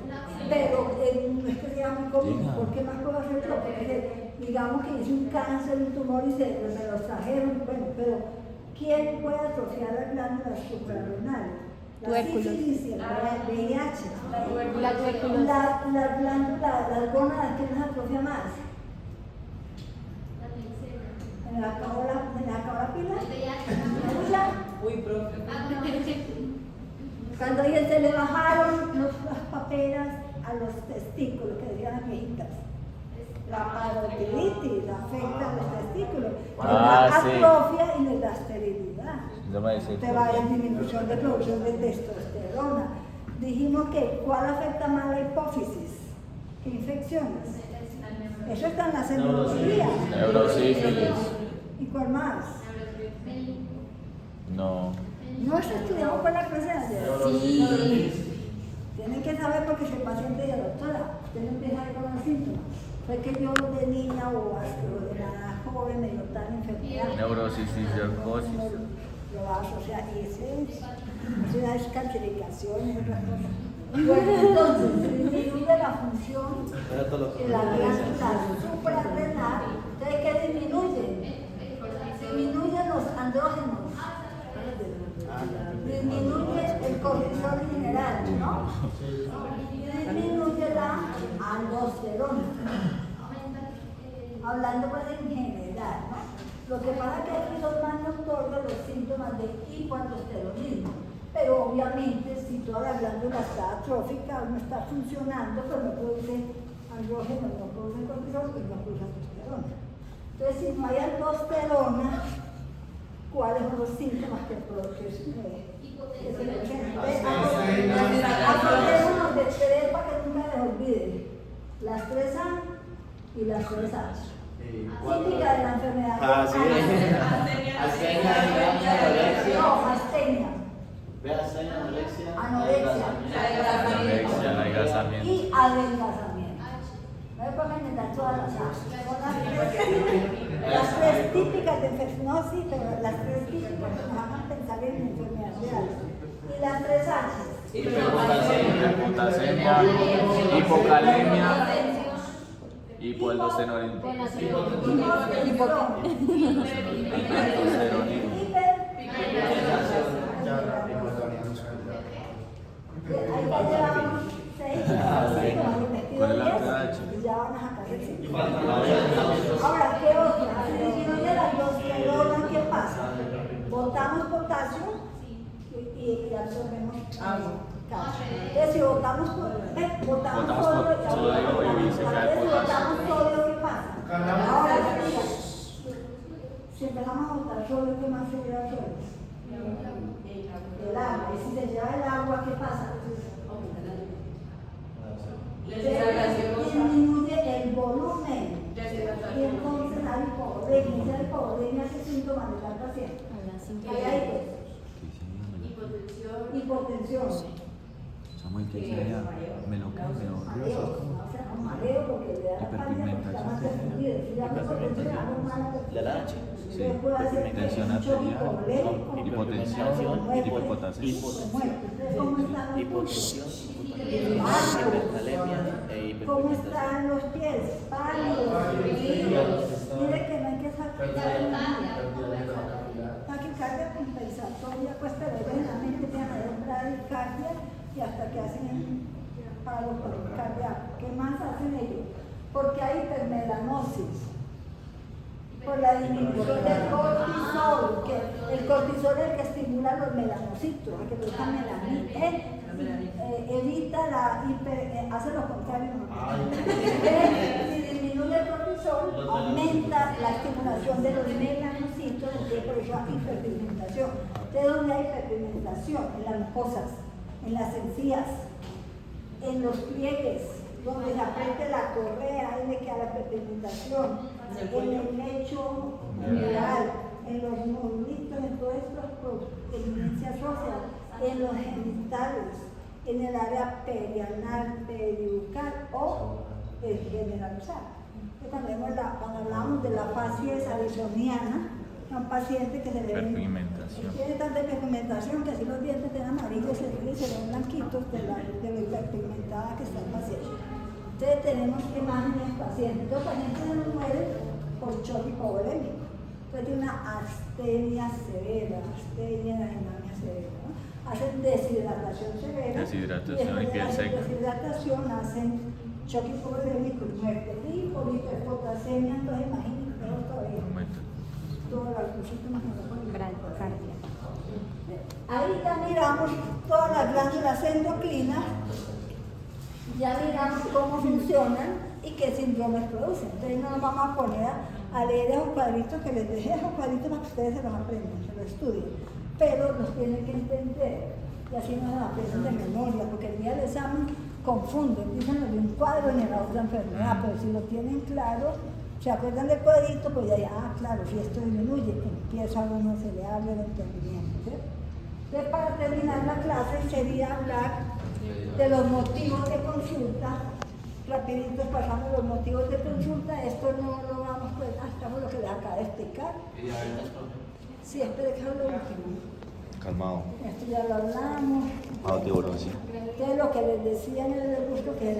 Pero no es que sea muy común, porque más puedo hacer porque digamos que hice un cáncer, un tumor y me los trajeron, bueno, pero ¿quién puede atrofiar la glándula suprarrenal? La sífilis y el VIH. La tuberculosis. La glándula, las gónadas, ¿quién las atrofia más? ¿En la cabrapila? Uy, profe. Cuando a ella se le bajaron las paperas a los testículos, que decían las viejitas. La parotilitis afecta a los testículos. La atrofia y la esterilidad. Te va a haber disminución de producción de testosterona. Dijimos que ¿cuál afecta más la hipófisis? ¿Qué infecciones? Eso está en la neurología. Neurosífilis. ¿Y cuál más? No. No se estudiamos por la clase de ayer. Sí. Tienen que saber porque si el paciente dice, doctora, usted no empieza a ver con los síntomas. Fue que yo de niña o de la joven me dio tal enfermedad. Neurosis y sarcosis. Lo va a asociar y es una descalcificación y otras cosas. Bueno, entonces, se disminuye la función de la glándula suprarrenal. Entonces, ¿qué disminuye? Disminuyen los andrógenos. Disminuye el cortisol general, ¿no? Y disminuye la aldosterona. Hablando pues en general, ¿no? Lo que pasa es que aquí son más notorios los síntomas síntomas de hipoaldosteronismo. Pero obviamente, si toda la glándula está atrófica o no está funcionando, pues no produce andrógeno, no produce cortisol, pues no produce aldosterona. Entonces, si no hay aldosterona, ¿cuáles son los síntomas que producen? Acordémonos de tres para que nunca les olviden. Las 3A y las 3H. Típica de la enfermedad. Astenia, anorexia. No, astenia. Ve astenia, anorexia. Anorexia. Anorexia, adelgazamiento. Y adelgazamiento. No es para inventar todas las A. Son las tres típicas de enfermedad. No, sí, pero las tres típicas que nos hagan pensar en enfermedades reales. Y las 3H. Hipotasemia, hipocalemia, hipoaldosteronismo. Hipoaldosteronismo. Ahí ya llevamos 6, ¿Cuál es la TH? ya van a sacar el síntoma. Ahora, ¿qué otra? Si disminuye la aldosterona, ¿qué pasa? Botamos potasio y absorbemos calcio. Entonces, si botamos sodio y viceversa. si botamos sodio, ¿qué pasa? Ahora, mira, si empezamos a botar sodio, ¿qué más se lleva sodio? El agua. Y si se lleva el agua, ¿qué pasa? Disminuye el volumen. Y entonces hay hipovolemia. ¿Esa hipovolemia qué síntomas le da al paciente? Hay hipotensión. Samuel, ¿qué sería? Mareo porque le da La H. Sí, hipertensión arterial, hipotensión, hipopotasemia. Hipotensión, hipercalemia e ¿Cómo hipertensión. están los pies? Pálidos, fríos. Mire que no hay que sacar taquicardia compensatoria, pues pero generalmente tienen bradicardia y hasta que hacen paro cardíaco. ¿Qué más hacen ellos? Porque hay hipermelanosis. Por la disminución del cortisol, que el cortisol es el que estimula los melanocitos, el que produce melanina, evita hace lo contrario. Si disminuye el cortisol, aumenta la estimulación de los melanocitos, entonces por eso hay hiperpigmentación. ¿De dónde hay hiperpigmentación? En las mucosas, en las encías, en los pliegues, donde se apriete la correa, ahí le queda la hiperpigmentación, en el lecho neural, en los muslitos, en todas estas prominencias óseas, en los genitales, en el área perianal, peribucal o generalizada. Cuando hablamos de la fascia arizoniana, un paciente que se le Hiperpigmentación. tiene tanta hiperpigmentación que si los dientes están amarillos y se ven blanquitos de lo hiperpigmentada que está el paciente. Entonces tenemos imágenes pacientes. Los pacientes no mueren por shock hipovolémico. Entonces tiene una astenia severa, astenia anemia severa. ¿No? Hacen deshidratación severa. Deshidratación y piel seca. Deshidratación hacen shock hipovolémico y muerte. Y por hiperpotasemia, entonces imagínense peor todavía. Todas las síntomas que nos ponen. Bradicardia. Ahí ya miramos todas las glándulas endocrinas, ya miramos cómo funcionan y qué síndromes producen. Entonces no nos vamos a poner a leer esos cuadritos que les dejé, esos cuadritos para que ustedes se los aprendan, se los estudien, pero los tienen que entender y así no se los aprenden de memoria, porque el día del examen confunden, dicen lo de un cuadro y en la otra enfermedad, pero si lo tienen claro, se acuerdan del cuadrito, pues ya, claro, si esto disminuye, empieza uno, se le abre el entendimiento. ¿Sí? Entonces, para terminar la clase, sería hablar de los motivos de consulta. Rapidito pasamos los motivos de consulta. Esto no lo vamos, pues, hasta lo que les acabo de explicar. Sí, espere que es lo último. Calmado. Esto ya lo hablamos. Osteoporosis. Entonces, lo que les decía en el gusto que les